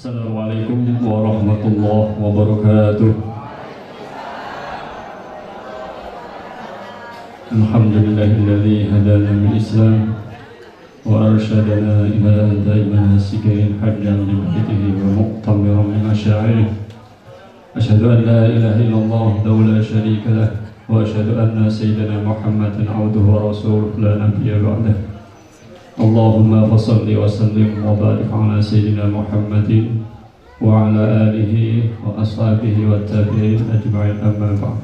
Assalamualaikum warahmatullahi wabarakatuh. Alhamdulillahilladzi hadana bil Islam wa arsyadana ila daiman nasikin hajjan li baitihi wa muqtamiran min asy'arih. Asyhadu an la ilaha illallah wa la syarika lah wa asyhadu anna sayyidana Muhammadan abduhu wa rasuluh la nabiyya ba'dah. Allahumma fassalli wa sallim wa barik ala sayyidina Muhammadin wa ala alihi wa ashabihi wa tabi'in ajma'in amma ba'd.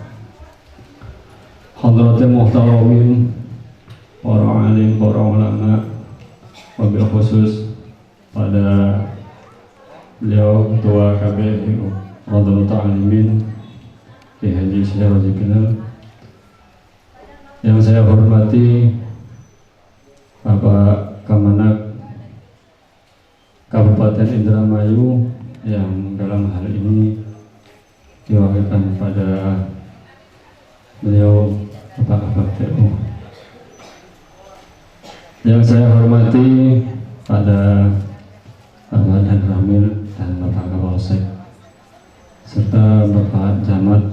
Hadratul muhtaramin, para alim, para ulama, wabil khusus pada beliau ketua KBRI Radul Ta'alimin Ki Haji Syekh Razikinal yang saya hormati Bapak Kamanak Kabupaten Indramayu yang dalam hal ini diwakilkan pada beliau Bapak KPU. Yang saya hormati pada Bapak Dan Ramil dan Bapak Kapolsek serta Bapak Camat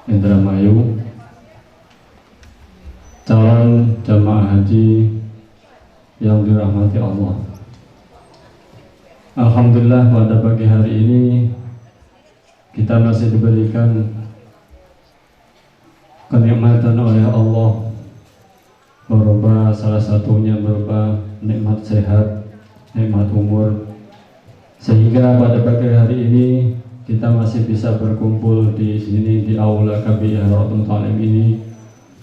Indramayu, calon jamaah haji yang dirahmati Allah. Alhamdulillah pada pagi hari ini kita masih diberikan kenikmatan oleh Allah, berupa salah satunya berupa nikmat sehat, nikmat umur, sehingga pada pagi hari ini kita masih bisa berkumpul di sini di aula KBRI Radul Ta'alim ini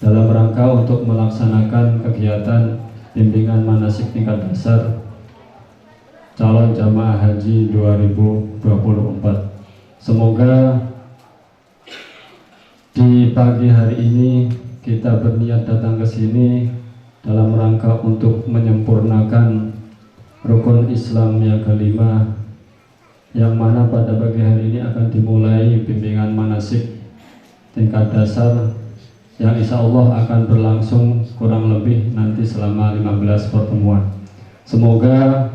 dalam rangka untuk melaksanakan kegiatan bimbingan manasik tingkat dasar calon jamaah haji 2024. Semoga di pagi hari ini kita berniat datang ke sini dalam rangka untuk menyempurnakan rukun Islam yang kelima, yang mana pada pagi hari ini akan dimulai bimbingan manasik tingkat dasar yang insya Allah akan berlangsung kurang lebih nanti selama 15 pertemuan. Semoga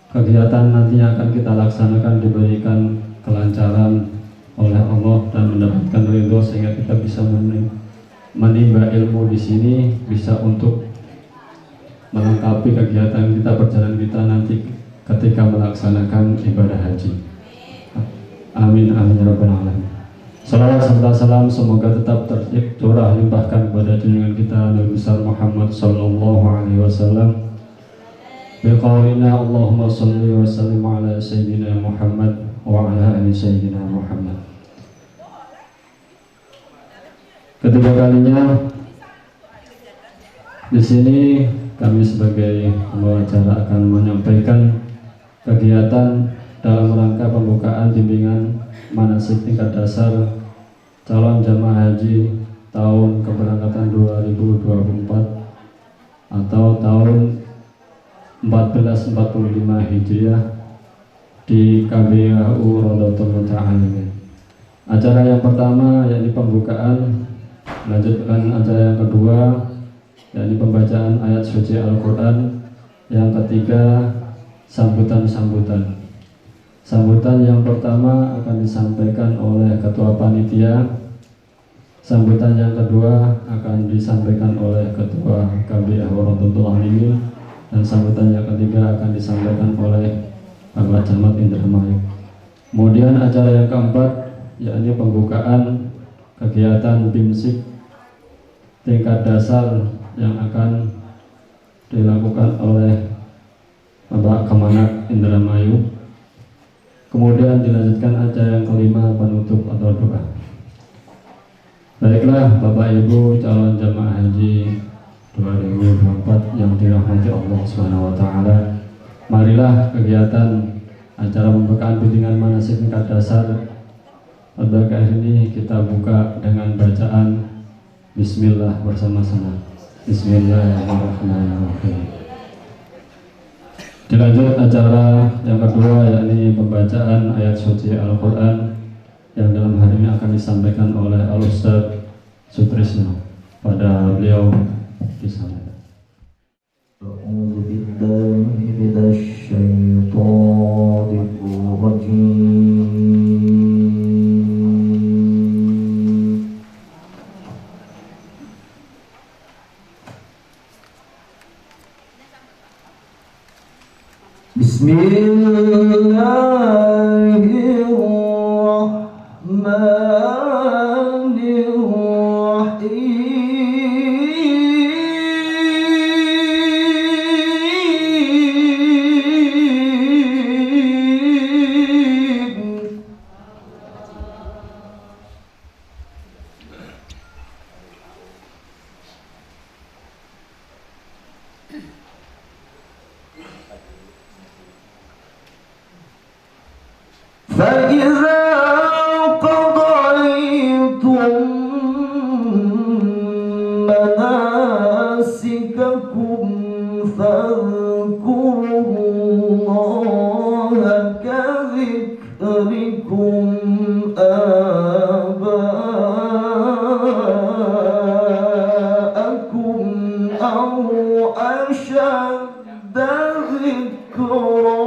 kegiatan nantinya akan kita laksanakan diberikan kelancaran oleh Allah dan mendapatkan ridho sehingga kita bisa menimba ilmu di sini, bisa untuk melengkapi kegiatan kita, perjalanan kita nanti ketika melaksanakan ibadah haji. Amin amin ya rabbal alamin. Salawat serta salam semoga tetap tercurah limpahkan kepada junjungan kita Nabi besar Muhammad sallallahu alaihi wasallam. Biqaulina Allahumma shalli wa sallim ala sayyidina Muhammad wa ala ali sayyidina Muhammad. Ketiga kalinya di sini kami sebagai pembawa acara akan menyampaikan kegiatan dalam rangka pembukaan bimbingan manasik tingkat dasar calon jamaah haji tahun keberangkatan 2024 atau tahun 1445 Hijriah di KBRI Radul Ta'alim. Acara yang pertama yakni pembukaan, melanjutkan acara yang kedua yakni pembacaan ayat suci Al-Quran, yang ketiga sambutan-sambutan. Sambutan yang pertama akan disampaikan oleh Ketua Panitia, sambutan yang kedua akan disampaikan oleh Ketua KBRI Radul Ta'alim, dan sambutan yang ketiga akan disampaikan oleh Bapak Camat Indramayu. Kemudian acara yang keempat yakni pembukaan kegiatan BIMSIK tingkat dasar yang akan dilakukan oleh Bapak Kamanak Indramayu. Kemudian dilanjutkan acara yang kelima, penutup atau doa. Baiklah Bapak Ibu calon jamaah haji 2024 yang dirahmati Allah Subhanahu wa taala. Marilah kegiatan acara pembukaan bimbingan manasik tingkat dasar pada kali ini kita buka dengan bacaan Bismillah bersama-sama. Bismillahirrahmanirrahim. Dilanjut acara yang kedua yakni pembacaan ayat suci Al-Quran yang dalam hari ini akan disampaikan oleh Al-Ustaz Sutrisno. Pada beliau disampaikan. أعوذ بالله من الشيطان الرجيم. بسم الله الرحمن الرحيم. فإذا قضيتم مناسككم فاذكروا الله كذكركم آباءكم أو أشد ذكرا.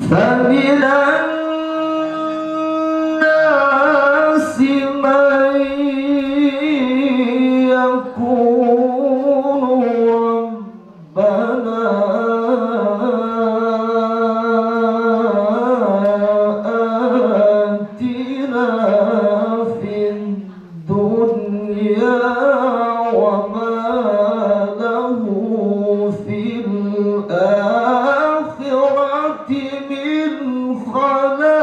فمن الناس من يقول ربنا آتنا في الدنيا وما له في الآخرة من خلاق.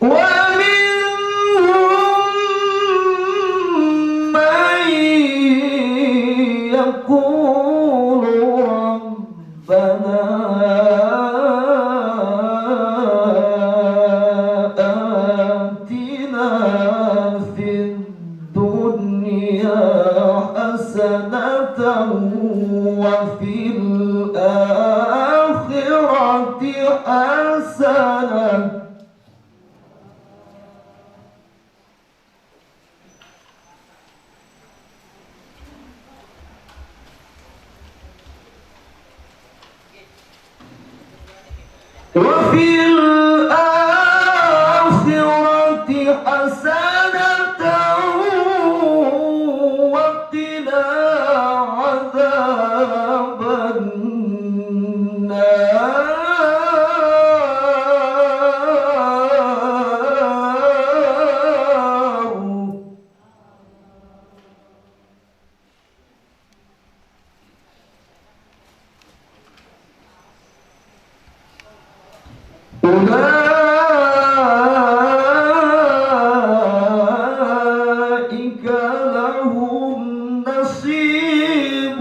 ومنهم من يقول ربنا آتنا في الدنيا حسنة وفي الآخرة حسنة وفي الآخرة حسنة وقنا عذاب النار. أولئك لهم نصيب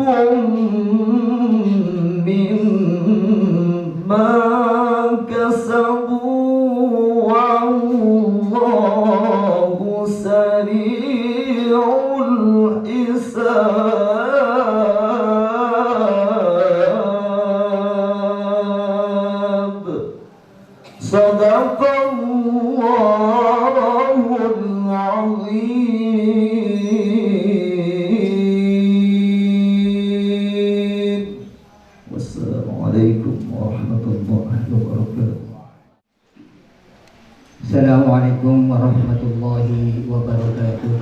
مما كسبوا والله سريع الحساب. صدق الله العظيم. والسلام عليكم ورحمة الله وبركاته. Assalamualaikum warahmatullahi wabarakatuh.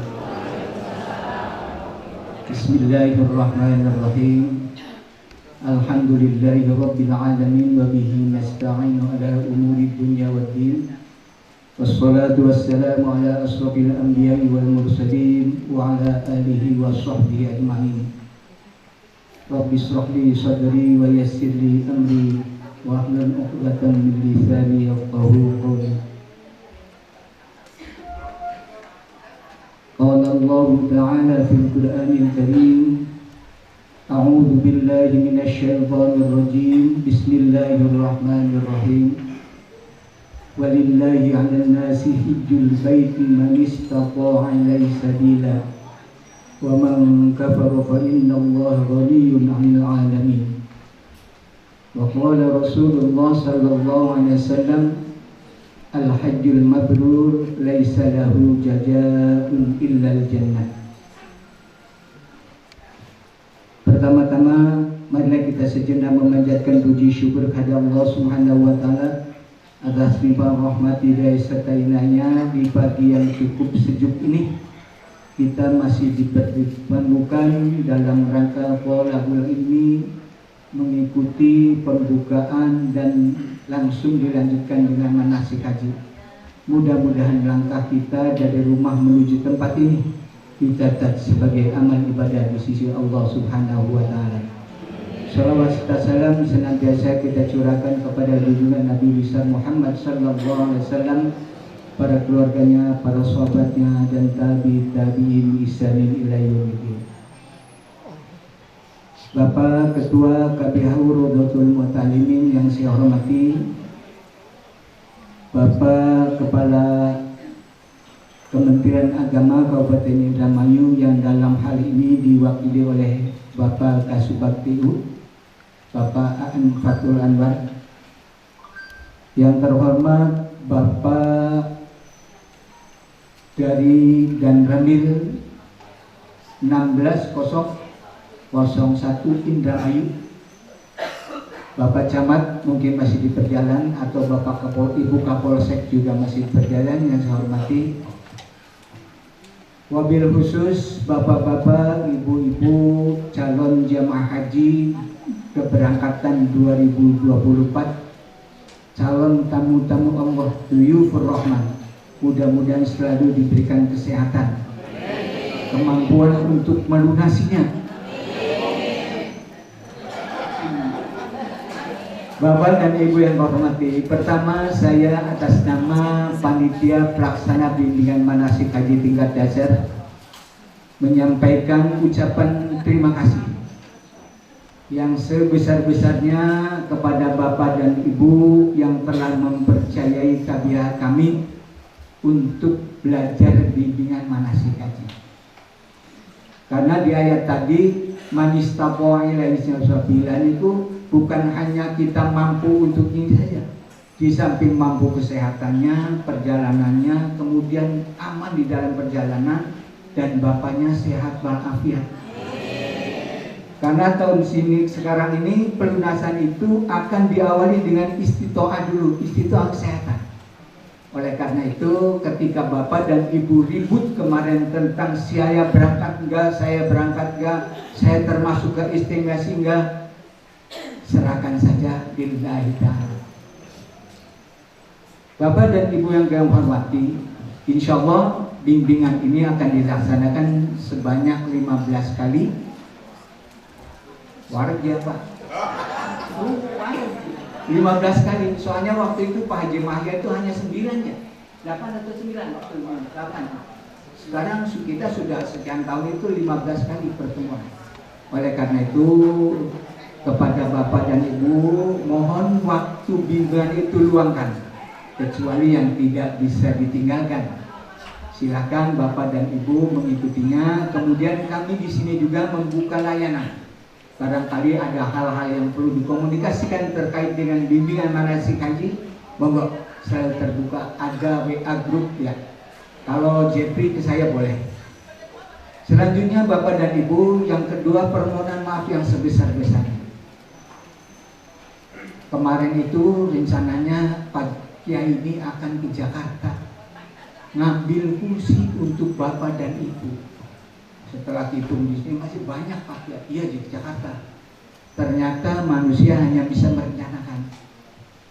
Bismillahirrahmanirrahim. Alhamdulillahi rabbil alamin wa bihi nasta'inu ala umuri dunya waddin. Wassalatu wassalamu ala asrafil anbiya'i wal mursalin wa ala alihi wa sahbihi ajma'in. Rabbi shrah li sadri wa yassir li amri wahlul 'uqdatam min lisani yafqahu qawli. Qala Allah Ta'ala fil Qur'anil Karim, A'udzu billahi minasy syaithanir rajim. Bismillahirrahmanirrahim. Walillahi 'alan nasi hajjul baiti man istata'a ilaihi sabila. Wa man kafara fa innallaha ghaniyyun 'anil 'alamin. Wa qala Rasulullah sallallahu alaihi wasallam, al-hajjul mabrur laisa lahu jazaa'un illa al-jannah. Pertama-tama marilah kita sejenak memanjatkan puji syukur kepada Allah Subhanahu wa taala atas limpah rahmat hidayah serta inayahnya. Di pagi yang cukup sejuk ini kita masih dipertemukan dalam rangka thalabul ilmi, mengikuti pembukaan dan langsung dilanjutkan dengan manasik haji. Mudah-mudahan langkah kita dari rumah menuju tempat ini dicatat sebagai amal ibadah di sisi Allah Subhanahu wa taala. Salawat serta salam senantiasa kita curahkan kepada junjungan Nabi besar Muhammad sallallahu alaihi wasallam, para keluarganya, para sahabatnya, dan tabi'in ihsanin ila yaumil. Bapak Ketua KBHU Rodotul Mu'talimin yang saya hormati, Bapak Kepala Kementerian Agama Kabupaten Indramayu yang dalam hal ini diwakili oleh Bapak Kasubagtiu, Bapak Aan Fatul Anwar, yang terhormat Bapak dari Danramil 16.001 Indramayu, Bapak Camat mungkin masih di perjalanan, atau Bapak Ibu Kapolsek juga masih di perjalanan yang saya hormati. Wabil khusus Bapak-bapak, Ibu-ibu calon jamaah haji keberangkatan 2024, calon tamu-tamu Allah, duyufur rahman, mudah-mudahan selalu diberikan kesehatan, kemampuan untuk melunasinya. Bapak dan Ibu yang hormati, pertama saya atas nama Panitia Pelaksana Bimbingan Manasik Haji Tingkat Dasar menyampaikan ucapan terima kasih yang sebesar-besarnya kepada Bapak dan Ibu yang telah mempercayai KBH kami untuk belajar bimbingan manasik haji. Karena di ayat tadi manistaqa'a ilaihi sabila itu bukan hanya kita mampu untuk ini saja, di samping mampu kesehatannya, perjalanannya, kemudian aman di dalam perjalanan, dan bapaknya sehat walafiat. Karena tahun sini sekarang ini pelunasan itu akan diawali dengan istitoah dulu, istitoah kesehatan. Oleh karena itu ketika Bapak dan Ibu ribut kemarin tentang saya berangkat enggak, saya berangkat enggak, saya termasuk ke estimasi enggak, serahkan saja lillahi ta'ala. Bapak dan Ibu yang kami hormati, insya Allah bimbingan ini akan dilaksanakan sebanyak 15 kali. Warak ya Pak? 15 kali, soalnya waktu itu Pak Haji Mahya itu hanya 9 ya, 8 atau 9 waktu itu, 8. Sekarang kita sudah sekian tahun itu 15 kali pertemuan. Oleh karena itu kepada Bapak dan Ibu mohon waktu bimbingan itu luangkan, kecuali yang tidak bisa ditinggalkan. Silakan Bapak dan Ibu mengikutinya. Kemudian kami di sini juga membuka layanan. Barangkali ada hal-hal yang perlu dikomunikasikan terkait dengan bimbingan manasik haji, monggo selalu terbuka. Ada WA group ya. Kalau Jepri ke saya boleh. Selanjutnya Bapak dan Ibu, yang kedua permohonan maaf yang sebesar-besarnya. Kemarin itu rencananya Pak Kiai ini akan ke Jakarta ngambil kursi untuk Bapak dan Ibu. Setelah hitung di sini masih banyak Pak Kiai, iya di Jakarta. Ternyata manusia hanya bisa merencanakan.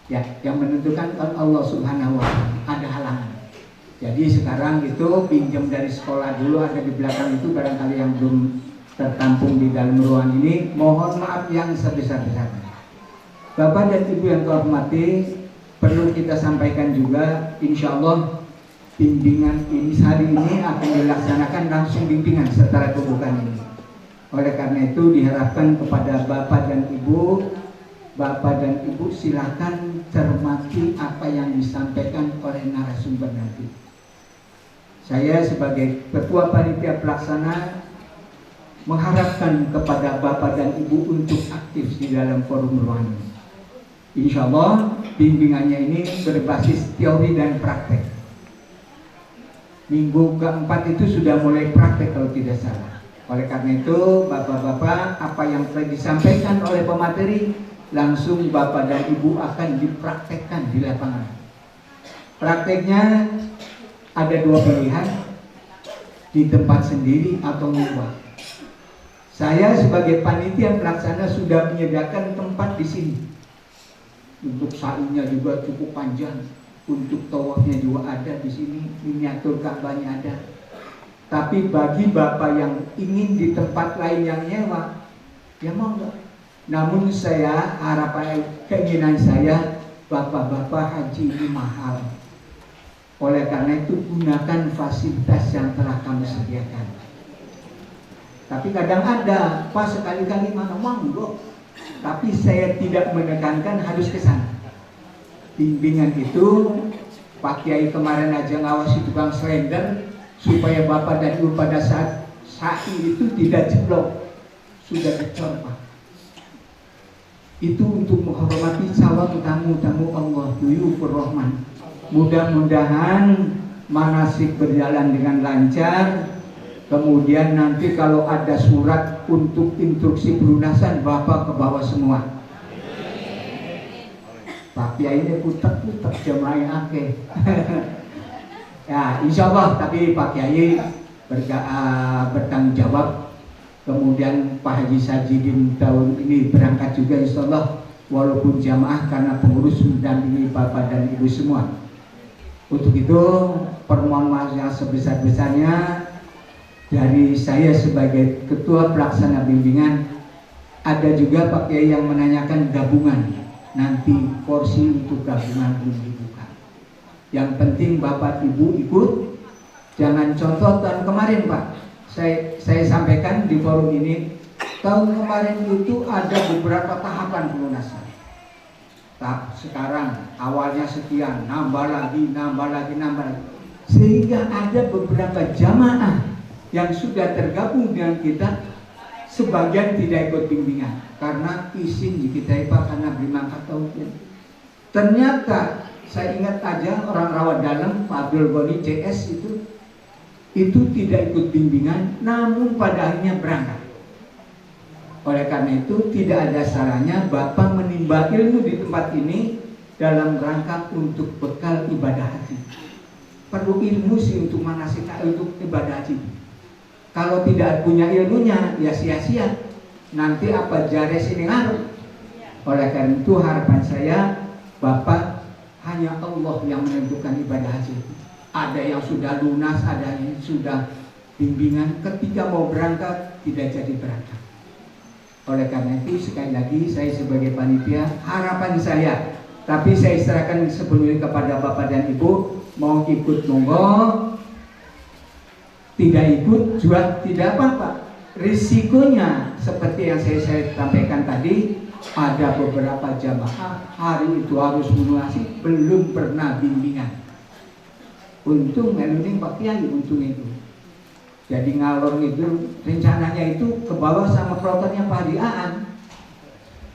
Ya, yang menentukan Allah Subhanahu wa taala, ada halangan. Jadi sekarang itu pinjam dari sekolah dulu, ada di belakang itu barangkali yang belum tertampung di dalam ruangan ini. Mohon maaf yang sebesar-besarnya. Bapak dan Ibu yang terhormati, perlu kita sampaikan juga, insya Allah bimbingan ini hari ini akan dilaksanakan langsung bimbingan setelah pembukaan ini. Oleh karena itu diharapkan kepada Bapak dan Ibu silakan cermati apa yang disampaikan oleh narasumber nanti. Saya sebagai Ketua Panitia Pelaksana mengharapkan kepada Bapak dan Ibu untuk aktif di dalam forum ruangan ini. Insya Allah bimbingannya ini berbasis teori dan praktek. Minggu keempat itu sudah mulai praktek kalau tidak salah. Oleh karena itu Bapak-bapak, apa yang telah disampaikan oleh pemateri langsung Bapak dan Ibu akan dipraktekkan di lapangan. Prakteknya ada dua pilihan, di tempat sendiri atau nyewa. Saya sebagai panitia pelaksana sudah menyediakan tempat di sini. Untuk sa'inya juga cukup panjang, untuk tawafnya juga ada di sini, miniatur Ka'bahnya ada. Tapi bagi Bapak yang ingin di tempat lain yang nyewa, ya mau enggak? Namun saya keinginan saya, Bapak-bapak haji ini mahal. Oleh karena itu gunakan fasilitas yang telah kami sediakan. Tapi kadang ada, pas sekali-kali mana monggo. Tapi saya tidak menekankan harus ke sana. Bimbingan itu Pak Kiai kemarin aja ngawasi tukang slender supaya Bapak dan Ibu pada saat sa'i itu tidak jeblok, sudah dicor Pak. Itu untuk menghormati calon tamu-tamu Allah, duyufur rahman. Mudah-mudahan manasik berjalan dengan lancar. Kemudian nanti kalau ada surat untuk instruksi pelunasan, Bapak ke bawah semua. Pak Kiai ini putar-putar jemaah akeh. Ya, insya Allah. Tapi Pak Kiai bertanggung jawab. Kemudian Pak Haji Sajidin tahun ini berangkat juga insya Allah, walaupun jamaah karena pengurus mendampingi Bapak dan Ibu semua. Untuk itu permohonan maaf yang sebesar-besarnya dari saya sebagai Ketua Pelaksana Bimbingan. Ada juga Pak Kiai yang menanyakan gabungan, nanti porsi untuk gabungan belum dibuka. Yang penting Bapak Ibu ikut. Jangan contoh tahun kemarin Pak, saya sampaikan di forum ini, tahun kemarin itu ada beberapa tahapan pelunasan. Sekarang awalnya sekian, nambah lagi, sehingga ada beberapa jamaah yang sudah tergabung dengan kita, sebagian tidak ikut bimbingan karena izin di kita Pak, karena beri mangkat tauhid. Ternyata saya ingat aja orang rawat dalam Pak Abdul Ghani CS itu tidak ikut bimbingan, namun pada akhirnya berangkat. Oleh karena itu tidak ada salahnya Bapak menimba ilmu di tempat ini dalam rangka untuk bekal ibadah haji. Perlu ilmu sih untuk manasik, untuk ibadah haji. Kalau tidak punya ilmunya ya sia-sia. Nanti apa jares ini ngaruh. Oleh karena itu harapan saya, Bapak, hanya Allah yang menentukan ibadah haji. Ada yang sudah lunas, ada yang sudah bimbingan, ketika mau berangkat tidak jadi berangkat. Oleh karena itu sekali lagi saya sebagai panitia, harapan saya, tapi saya serahkan sepenuhnya kepada Bapak dan Ibu. Mau ikut monggo, tidak ikut juga tidak apa-apa. Risikonya seperti yang saya sampaikan tadi, ada beberapa jamaah hari itu harus melunasi, belum pernah bimbingan. Untung meluning Pak Kiai, untung itu. Jadi ngalor itu rencananya itu ke bawah sama prokernya Pak Haji Aan.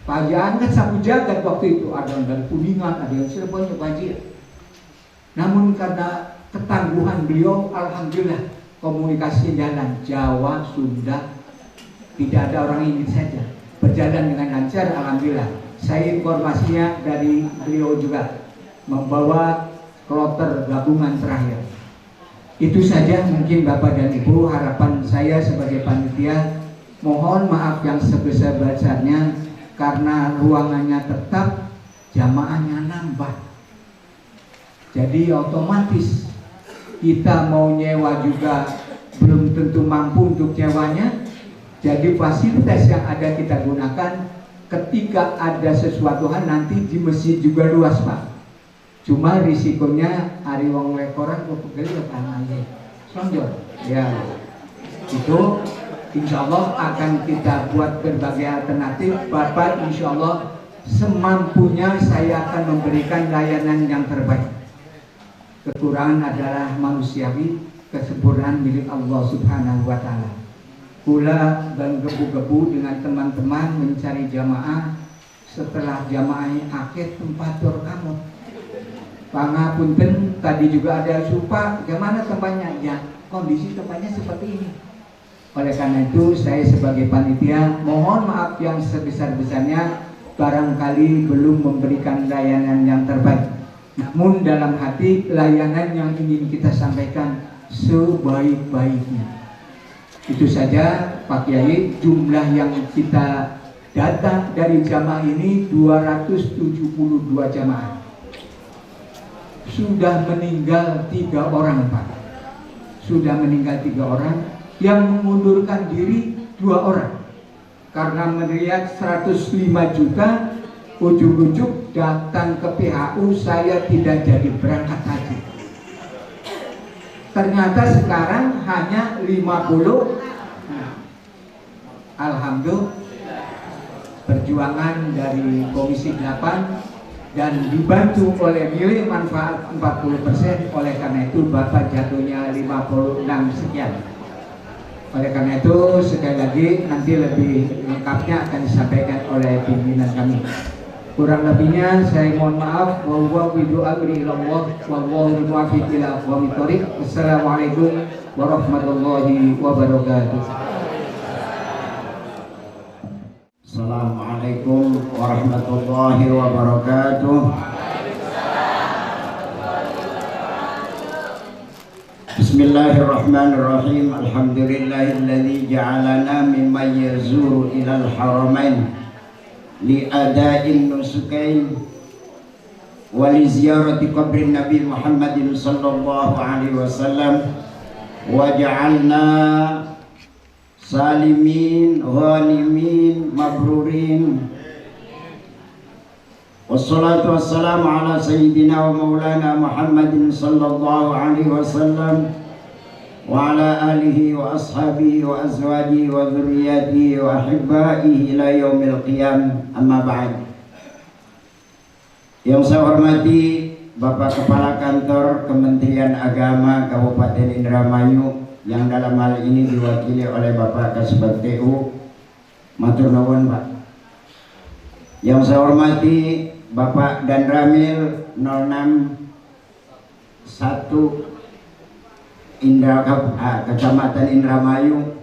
Pak Haji Aan kan sapu jagat waktu itu, ada yang dari Kuningan, ada yang Cirebon, Pak Haji. Namun karena ketangguhan beliau, alhamdulillah komunikasi jalan Jawa, Sunda, tidak ada orang Inggris saja, berjalan dengan lancar, alhamdulillah. Saya informasinya dari beliau juga membawa kloter gabungan terakhir. Itu saja mungkin Bapak dan Ibu harapan saya sebagai panitia. Mohon maaf yang sebesar-besarnya karena ruangannya tetap, jamaahnya nambah. Jadi otomatis kita mau nyewa juga belum tentu mampu untuk nyewanya. Jadi fasilitas yang ada kita gunakan. Ketika ada sesuatu hal nanti di masjid juga luas Pak. Cuma risikonya hari wong lekoran kok pegel ya Pak Sonjol. Ya. Itu insya Allah akan kita buat berbagai alternatif. Bapak insya Allah semampunya saya akan memberikan layanan yang terbaik. Kekurangan adalah manusiawi, kesempurnaan milik Allah Subhanahu wa Ta'ala. Pula dan gebu-gebu dengan teman-teman mencari jamaah. Setelah jamaahnya akhir tempat kamu pangapunten, tadi juga ada supa, gimana tempatnya? Ya kondisi tempatnya seperti ini. Oleh karena itu saya sebagai panitia mohon maaf yang sebesar-besarnya barangkali belum memberikan layanan yang terbaik. Namun dalam hati layanan yang ingin kita sampaikan sebaik-baiknya. Itu saja Pak Kiai, jumlah yang kita data dari jamaah ini 272 jamaah. Sudah meninggal 3 orang Pak. Sudah meninggal 3 orang. Yang mengundurkan diri 2 orang. Karena melihat 105 juta, ujuk-ujuk datang ke PHU, saya tidak jadi berangkat haji. Ternyata sekarang hanya 50. Alhamdulillah perjuangan dari Komisi 8 dan dibantu oleh nilai manfaat 40%. Oleh karena itu Bapak jatuhnya 56 sekian. Oleh karena itu sekali lagi nanti lebih lengkapnya akan disampaikan oleh pimpinan kami. Kurang lebihnya saya mohon maaf. Wallahu bidu'amri ilallah wallahu muwaffiq ila aqwamit thoriq. Wassalamualaikum warahmatullahi wabarakatuh. Assalamualaikum warahmatullahi wabarakatuh. Bismillahirrahmanirrahim. Alhamdulillahilladzi ja'alana mimman yazuru ilal haramain li ada'in nusukain wa li ziyarati qabrin Nabi Muhammadin sallallahu alaihi wasallam wa ja'alna salimin, ghanimin, mabrurin. Wassalatu wassalamu ala sayyidina wa maulana Muhammadin sallallahu alaihi wasallam wa ala alihi wa ashabihi wa azwajihi wa dhurriyyatihi wa ahibbaihi ila yaumil qiyam. Amma ba'd. Yang saya hormati Bapak Kepala Kantor Kementerian Agama Kabupaten Indramayu, yang dalam hal ini diwakili oleh Bapak Kasbag TU. Matur nuwun Pak. Yang saya hormati Bapak Dan Ramil 061 Kecamatan Indramayu,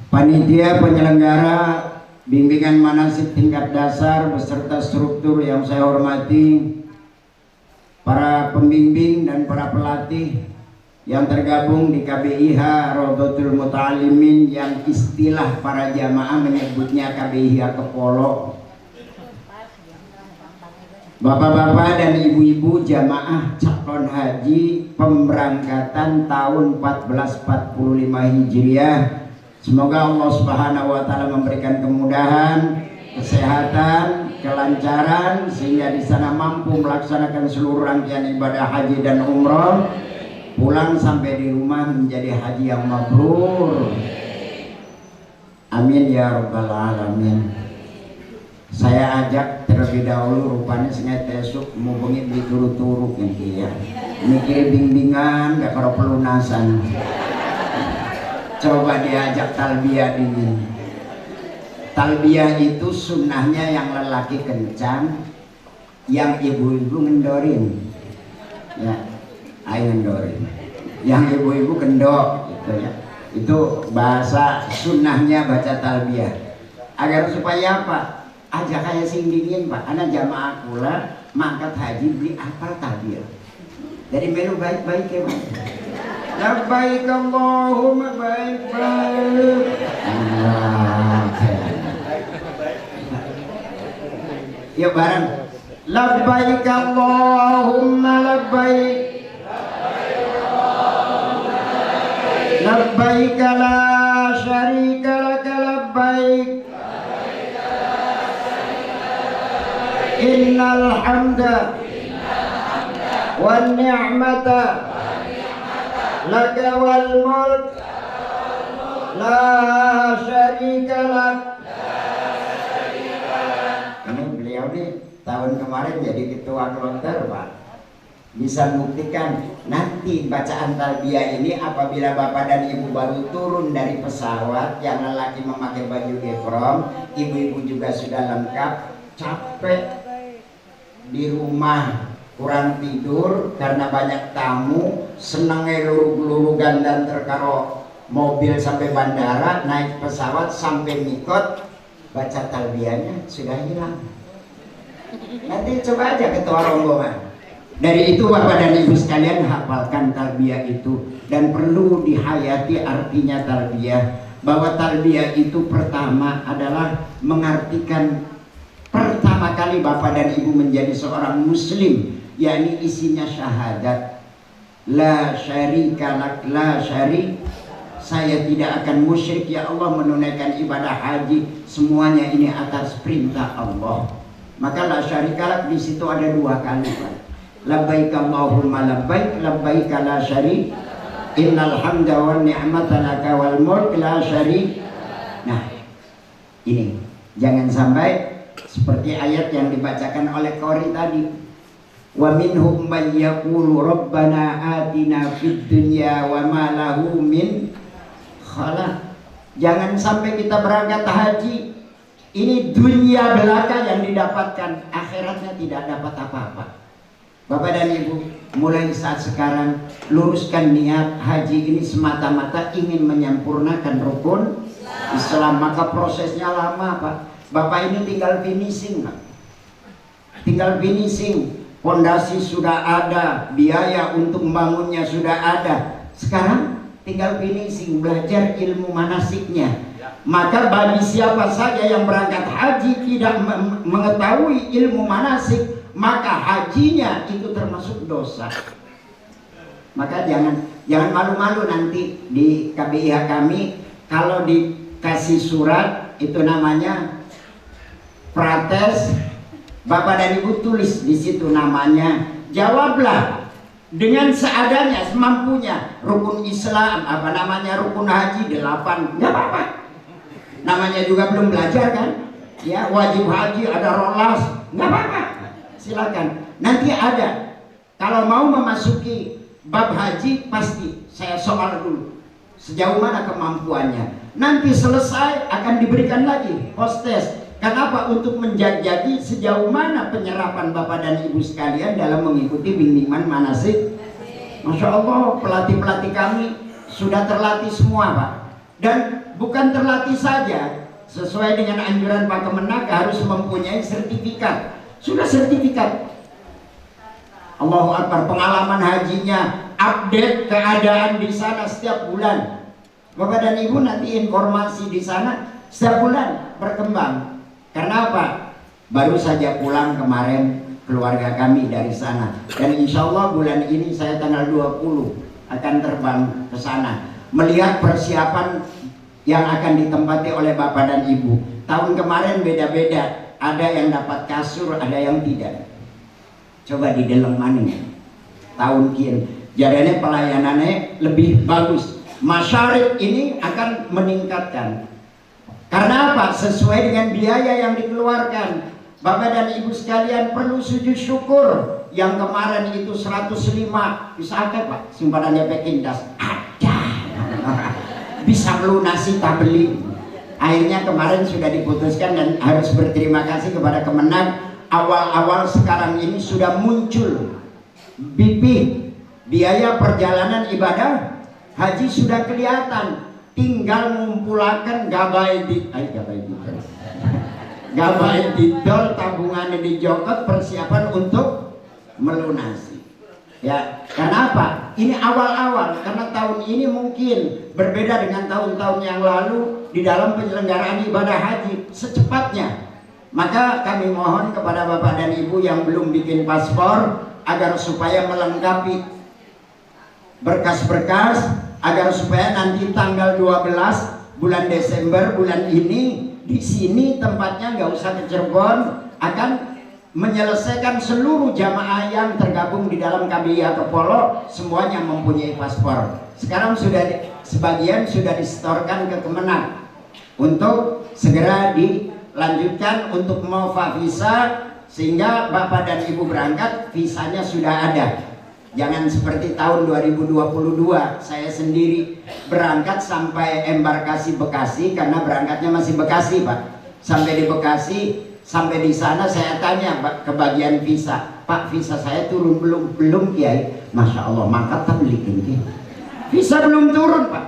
panitia penyelenggara bimbingan manasik tingkat dasar beserta struktur yang saya hormati, para pembimbing dan para pelatih yang tergabung di KBIH Rodotul Muta'alimin, yang istilah para jamaah menyebutnya KBIH Kepolo. Bapak-bapak dan ibu-ibu jamaah calon haji pemberangkatan tahun 1445 Hijriah, semoga Allah Subhanahu wa Ta'ala memberikan kemudahan, kesehatan, kelancaran, sehingga di sana mampu melaksanakan seluruh rangkaian ibadah haji dan umroh, pulang sampai di rumah menjadi haji yang mabrur. Amin ya rabbal alamin. Saya ajak terlebih dahulu, rupanya sengaja tesuk mau bengit di turu-turu kan dia. Mikir bimbingan gak perlu pelunasan. Coba diajak talbiyah dingin. Talbiyah itu sunnahnya yang lelaki kencang, yang ibu-ibu ngendorin. Ya, ayo ngendorin. Yang ibu-ibu kendok gitu ya. Itu bahasa sunnahnya baca talbiyah. Agar supaya apa? Aja kayak sing dingin Pak, anak jamaah kula mangkat haji beli apa talbiyah. Jadi melu baik-baik ya Pak. Labbaik Allahumma baik-baik. Ya bareng. Labbaik Allahumma labbaik. Labbaik labbaik la syarika lak labbaik innal hamda wan ni'mata laka wal mulk la syarika lak. Ini beliau nih tahun kemarin jadi ketua klonter, Pak. Bisa buktikan nanti bacaan talbiyah ini apabila bapak dan ibu baru turun dari pesawat, yang lelaki memakai baju ihram, ibu-ibu juga sudah lengkap, capek di rumah, kurang tidur karena banyak tamu, senengnya lurug-lurugan dan terkaro mobil sampai bandara, naik pesawat sampai mikot, baca talbiyahnya sudah hilang. Nanti coba aja ketua rombongan. Dari itu bapak dan ibu sekalian, hafalkan talbiyah itu, dan perlu dihayati artinya talbiyah. Bahwa talbiyah itu pertama adalah mengartikan pertama kali bapak dan ibu menjadi seorang muslim, yakni isinya syahadat la syarika lak, la syarik, saya tidak akan musyrik ya Allah menunaikan ibadah haji, semuanya ini atas perintah Allah. Maka la syarika lak di situ ada dua kali, Pak. Labbaik Allahumma labbaik, labbaik la syarik, innal hamda wan ni'mata laka wal mulk la syarik. Nah, ini jangan sampai seperti ayat yang dibacakan oleh Qori tadi. Wa minhum man yaqulu rabbana atina fid dunya wa ma lahu min khalaq. Jangan sampai kita berangkat haji, ini dunia belaka yang didapatkan, akhiratnya tidak dapat apa-apa. Bapak dan Ibu, mulai saat sekarang luruskan niat haji ini semata-mata ingin menyempurnakan rukun Islam. Maka prosesnya lama, Pak. Bapak ini tinggal finishing, Pak. Tinggal finishing. Pondasi sudah ada, biaya untuk membangunnya sudah ada. Sekarang tinggal finishing, belajar ilmu manasiknya. Maka bagi siapa saja yang berangkat haji tidak mengetahui ilmu manasik, maka hajinya itu termasuk dosa. Maka jangan malu-malu nanti di KBIH kami kalau dikasih surat itu namanya prates, bapak dan ibu tulis di situ namanya, jawablah dengan seadanya, semampunya. Rukun Islam, apa namanya, rukun haji 8, nggak apa-apa. Namanya juga belum belajar kan? Ya, wajib haji ada rolas, nggak apa-apa. Silakan. Nanti ada. Kalau mau memasuki bab haji pasti saya soal dulu. Sejauh mana kemampuannya. Nanti selesai akan diberikan lagi post test. Kenapa? Untuk menjajaki sejauh mana penyerapan bapak dan ibu sekalian dalam mengikuti bimbingan manasik. Masya Allah, pelatih-pelatih kami sudah terlatih semua, Pak. Dan bukan terlatih saja, sesuai dengan anjuran Pak Kemenak harus mempunyai sertifikat. Sudah sertifikat. Allahu Akbar, pengalaman hajinya, update keadaan di sana setiap bulan. Bapak dan Ibu nanti informasi di sana setiap bulan berkembang. Karena apa? Baru saja pulang kemarin keluarga kami dari sana. Dan insya Allah bulan ini saya tanggal 20 akan terbang ke sana. Melihat persiapan yang akan ditempati oleh Bapak dan Ibu. Tahun kemarin beda-beda. Ada yang dapat kasur, ada yang tidak. Coba di dalam mana tahun kian. Jadinya pelayanannya lebih bagus. Masyarakat ini akan meningkatkan. Karena apa? Sesuai dengan biaya yang dikeluarkan. Bapak dan Ibu sekalian perlu sujud syukur. Yang kemarin itu 105. Bisa ada, Pak? Simpanannya Pekindas. Ada. Bisa melunasi tabeli. Akhirnya kemarin sudah diputuskan dan harus berterima kasih kepada Kemenak. Awal-awal sekarang ini sudah muncul BP, biaya perjalanan ibadah haji sudah kelihatan. Tinggal ngumpulakan gabai didol, tabungannya dijokot, persiapan untuk melunasi. Ya, kenapa? Ini awal-awal, karena tahun ini mungkin berbeda dengan tahun-tahun yang lalu di dalam penyelenggaraan ibadah haji secepatnya. Maka kami mohon kepada Bapak dan Ibu yang belum bikin paspor agar supaya melengkapi berkas-berkas agar supaya nanti tanggal 12 bulan Desember bulan ini di sini tempatnya nggak usah ke Cirebon, akan menyelesaikan seluruh jamaah yang tergabung di dalam KBIA Kepolo semuanya mempunyai paspor. Sekarang sudah sebagian sudah disetorkan ke Kemenang untuk segera dilanjutkan untuk mau visa, sehingga Bapak dan Ibu berangkat visanya sudah ada. Jangan seperti tahun 2022 saya sendiri berangkat sampai embarkasi Bekasi, karena berangkatnya masih Bekasi Pak. Sampai di Bekasi, sampai di sana saya tanya Pak, ke bagian visa, Pak visa saya turun belum? Belum Kiai. Masya Allah, maka tablikin Kiai, visa belum turun Pak.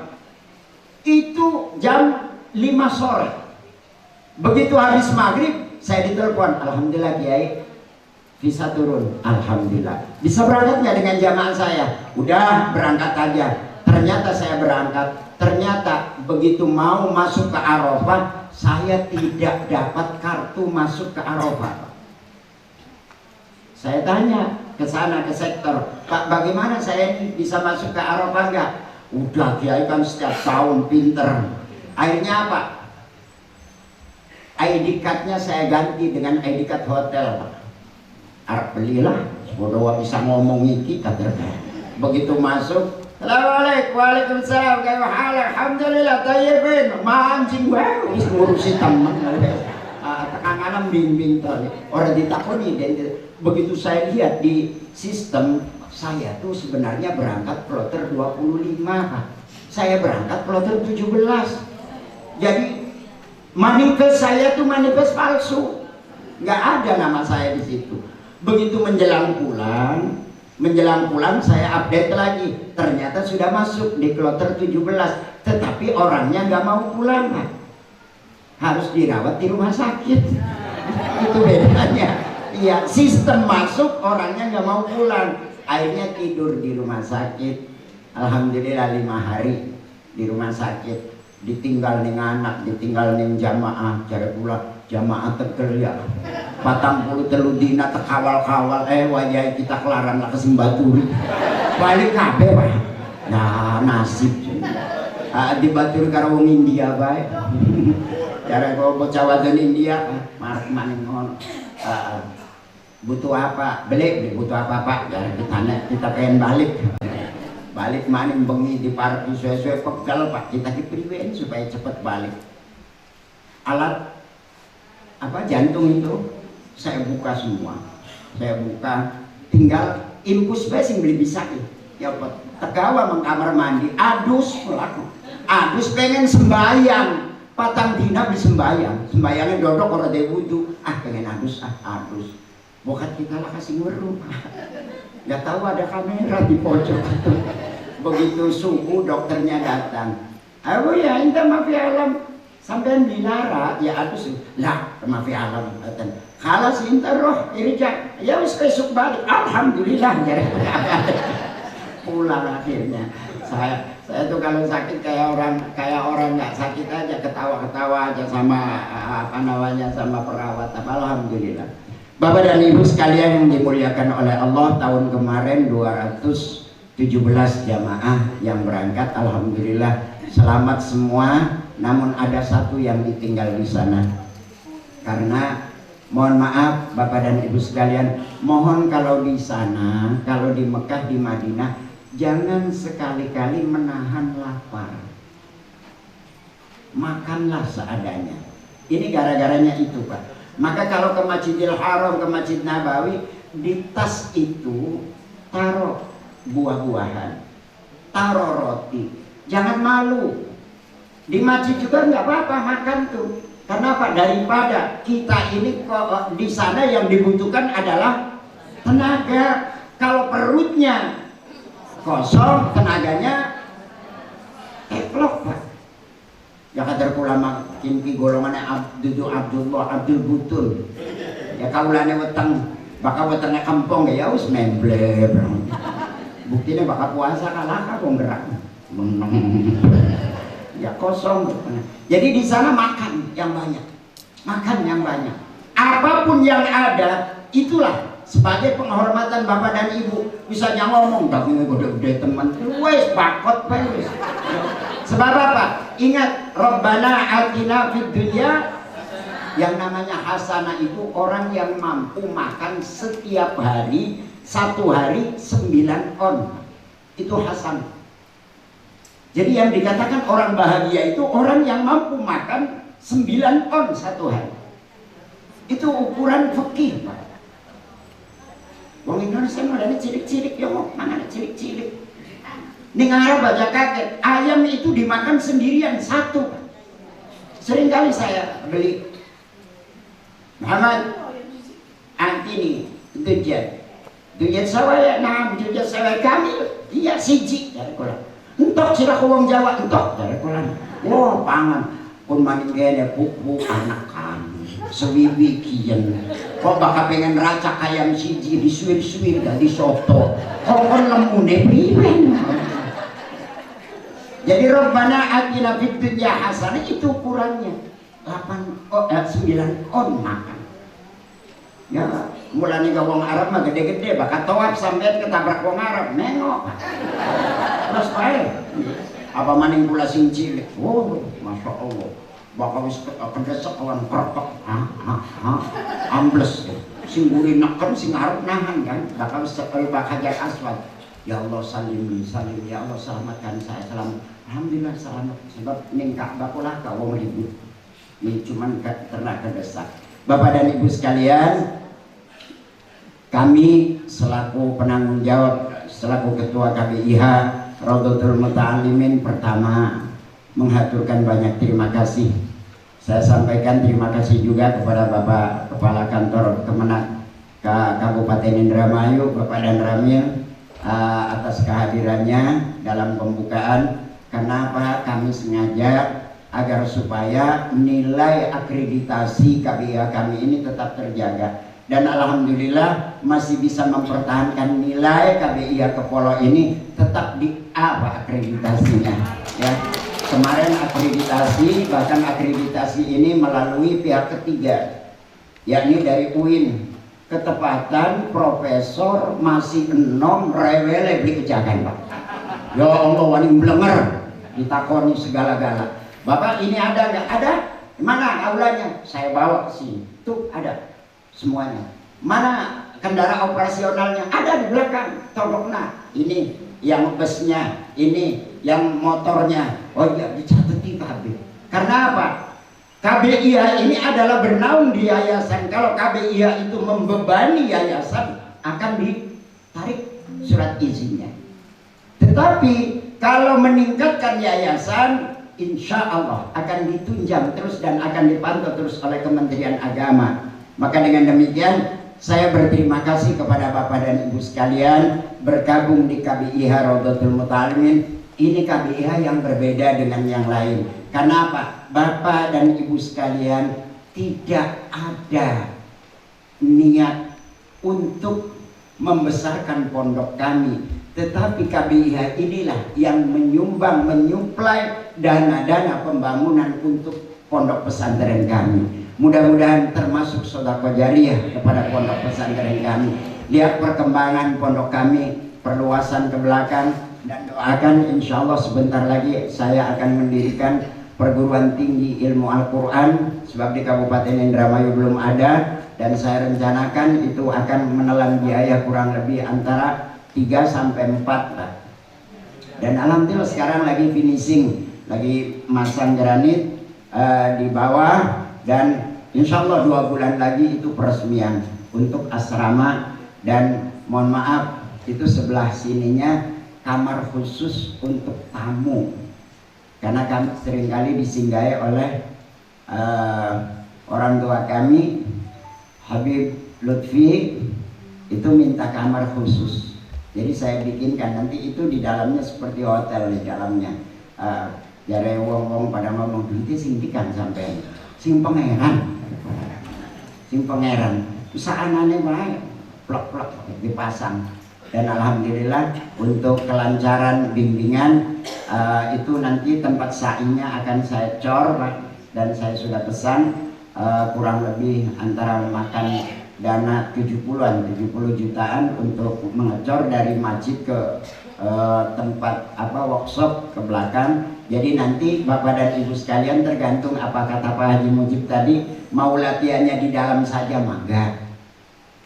Itu jam 5 sore. Begitu habis maghrib saya ditelepon, alhamdulillah Kiai visa turun, alhamdulillah. Bisa berangkat nggak dengan jamaah saya? Udah berangkat aja. Ternyata saya berangkat, ternyata begitu mau masuk ke Arafah saya tidak dapat kartu masuk ke Arafah. Saya tanya ke sana ke sektor, Pak bagaimana saya ini bisa masuk ke Arafah nggak? Udah Kiai kan setiap tahun pinter. Akhirnya apa? ID cardnya saya ganti dengan ID card hotel Pak. Arab belilah, bodoh bisa ngomong iki kata. Begitu masuk, assalamualaikum, waalaikumsalam, alhamdulillah, tayyibin, mancing wow, ngurusi teman, tekangan bimbing tadi. Orang ditakoni, begitu saya lihat di sistem, saya tuh sebenarnya berangkat kloter 25, Pak. Saya berangkat kloter 17. Jadi manifest saya tuh manifest palsu, nggak ada nama saya di situ. Begitu menjelang pulang saya update lagi, ternyata sudah masuk di kloter 17, tetapi orangnya nggak mau pulang Pak. Harus dirawat di rumah sakit. Itu bedanya. Iya, sistem masuk, orangnya nggak mau pulang, akhirnya tidur di rumah sakit. Alhamdulillah 5 hari di rumah sakit, ditinggal ning anak, ditinggal ning jamaah, cara pula jamaah tegel ya 40 dina tekawal-kawal wajah kita kelaran lah kesimbaturi balik kabeh Pak. Nah nasib di Baturi karo wong India bae. Cara kok bocah wadon India marek maning ngono. Butuh apa? Beli butuh apa Pak? Jangan kita pengen balik maning bengi di parki suwe-suwe pegal Pak, kita dipriwein supaya cepat balik. Alat apa jantung itu saya buka semua, saya buka, tinggal infus basing beli bisa ya Pak. Tegawa mengkamar mandi, adus pelaku, adus pengen sembayang, patang dina beli sembayangnya dodok orang dia wudu, pengen adus, bokat kita lah kasih ngeru, nggak tahu ada kamera di pojok. Begitu subuh dokternya datang, ayo ya inta maaf ya alam, sampai dilara ya adus lah maaf ya alam, kalau sinta roh irja ya wis besok balik, alhamdulillah jadi pulang akhirnya. Saya tuh kalau sakit kayak orang nggak sakit aja, ketawa aja sama sama perawat. Alhamdulillah. Bapak dan Ibu sekalian yang dimuliakan oleh Allah, tahun kemarin 217 jamaah yang berangkat, alhamdulillah selamat semua. Namun ada satu yang ditinggal di sana. Karena mohon maaf Bapak dan Ibu sekalian, mohon kalau di sana, kalau di Mekah, di Madinah, jangan sekali-kali menahan lapar. Makanlah seadanya. Ini gara-garanya itu Pak. Maka kalau ke Masjidil Haram, ke Masjid Nabawi, di tas itu taruh buah-buahan, taruh roti. Jangan malu. Di masjid juga nggak apa-apa makan tuh. Karena apa? Daripada kita ini kok di sana yang dibutuhkan adalah tenaga. Kalau perutnya kosong, tenaganya teklok Pak. Ya kadar ulama kinki golongannya Abdullah Abdul Butun. Ya kaulane weteng, bakal wetengnya kampung ya wis memble. Buktinya bakal puasa kalah kok gerak. Ya kosong. Jadi di sana makan yang banyak. Apapun yang ada itulah sebagai penghormatan bapak dan ibu bisa ngomong dagingnya gede-gede teman wes bakot wes. Sebab apa? Ingat Rabbana atina fid dunya, yang namanya hasanah itu orang yang mampu makan setiap hari 1 hari 9 on, itu hasanah. Jadi yang dikatakan orang bahagia itu orang yang mampu makan 9 on 1 hari. Itu ukuran fikih. Wong Indonesia mah ada cilik-cilik ya mau mana cilik-cilik. Ning Arab baca kaget, ayam itu dimakan sendirian 1. Sering kali saya beli Muhammad antini Dujat sawaya, nah dujat sawaya kami, iya siji dari kolam. Entok sirah wong Jawa, entok dari kolam. Wah pangan, pun maning gede pupu anak kami, sewibi kian. Kok bakal pengen racak ayam siji disuir-suir dan disoto. Kok lemune priwen. Jadi Rabbana atina fid dunya hasanah itu ukurannya 9 on makan. Ya, mulanya ke wong Arab mah gede-gede, bakal tawaf sampai ketabrak wong Arab, nengok. Terus bae. Apa maning pula sing cilik. Oh, Masya Allah. Bakal wis kedesek kawan kerpek. Ambles. Sing buri neken sing arep nahan kan, bakal wis kaya Hajar Aswad. Ya Allah salim, ya Allah selamatkan saya, selamat. Alhamdulillah selamat. Sebab ning Ka'bah kula ka wong ribut. Ini cuman ternak kedesak. Bapak dan Ibu sekalian, kami selaku penanggung jawab, selaku ketua KBIH Raudhatul Muta'allimin, pertama menghaturkan banyak terima kasih. Saya sampaikan terima kasih juga kepada Bapak Kepala Kantor Kemenak Kabupaten Indramayu, Bapak Dan Ramil, atas kehadirannya dalam pembukaan. Kenapa kami sengaja agar supaya nilai akreditasi KBIH kami ini tetap terjaga, dan alhamdulillah masih bisa mempertahankan nilai KBIH Kepolo ini tetap di A akreditasinya ya. Kemarin akreditasi, bahkan akreditasi ini melalui pihak ketiga, yakni dari UIN. Ketepatan profesor masih enom rewele beli kejagan Pak. Ya Allah wani blenger ditakoni segala-gala. Bapak ini ada nggak? Ada. Mana aulanya? Saya bawa sini. Tuh ada semuanya. Mana kendaraan operasionalnya? Ada di belakang. Tolonglah. Ini yang busnya, ini yang motornya. Oh iya dicatat di KB. Karena apa? KBIH ini adalah bernaung di yayasan. Kalau KBIH itu membebani yayasan, akan ditarik surat izinnya. Tetapi kalau meningkatkan yayasan, insya Allah akan ditunjang terus dan akan dipantau terus oleh Kementerian Agama. Maka dengan demikian saya berterima kasih kepada Bapak dan Ibu sekalian bergabung di KBIH Raudhatul Muta'allimin. Ini KBIH yang berbeda dengan yang lain. Karena apa? Bapak dan Ibu sekalian, tidak ada niat untuk membesarkan pondok kami, tetapi KBIH inilah yang menyuplai dana-dana pembangunan untuk pondok pesantren kami. Mudah-mudahan termasuk sedekah jariyah kepada pondok pesantren kami. Lihat perkembangan pondok kami, perluasan ke belakang, dan doakan insya Allah sebentar lagi saya akan mendirikan perguruan tinggi ilmu Al-Quran, sebab di Kabupaten Indramayu belum ada, dan saya rencanakan itu akan menelan biaya kurang lebih antara 3-4 lah. Dan alhamdulillah sekarang lagi finishing, lagi masang granit di bawah, dan insya Allah 2 bulan lagi itu peresmian untuk asrama. Dan mohon maaf, itu sebelah sininya kamar khusus untuk tamu, karena kami seringkali disinggahi oleh orang tua kami. Habib Lutfi itu minta kamar khusus, jadi saya bikinkan. Nanti itu di dalamnya seperti hotel di dalamnya. Jare wong-wong pada ngomong duitnya sing dikan sampai sing pangeran, usahanane wae plok-plok dipasang. Dan alhamdulillah untuk kelancaran bimbingan itu nanti tempat sa'inya akan saya cor Pak, dan saya sudah pesan kurang lebih antara makan dana 70-an, 70 jutaan untuk mengecor dari masjid ke tempat workshop ke belakang. Jadi nanti Bapak dan Ibu sekalian tergantung apa kata Pak Haji Mujib tadi, mau latihannya di dalam saja mangga,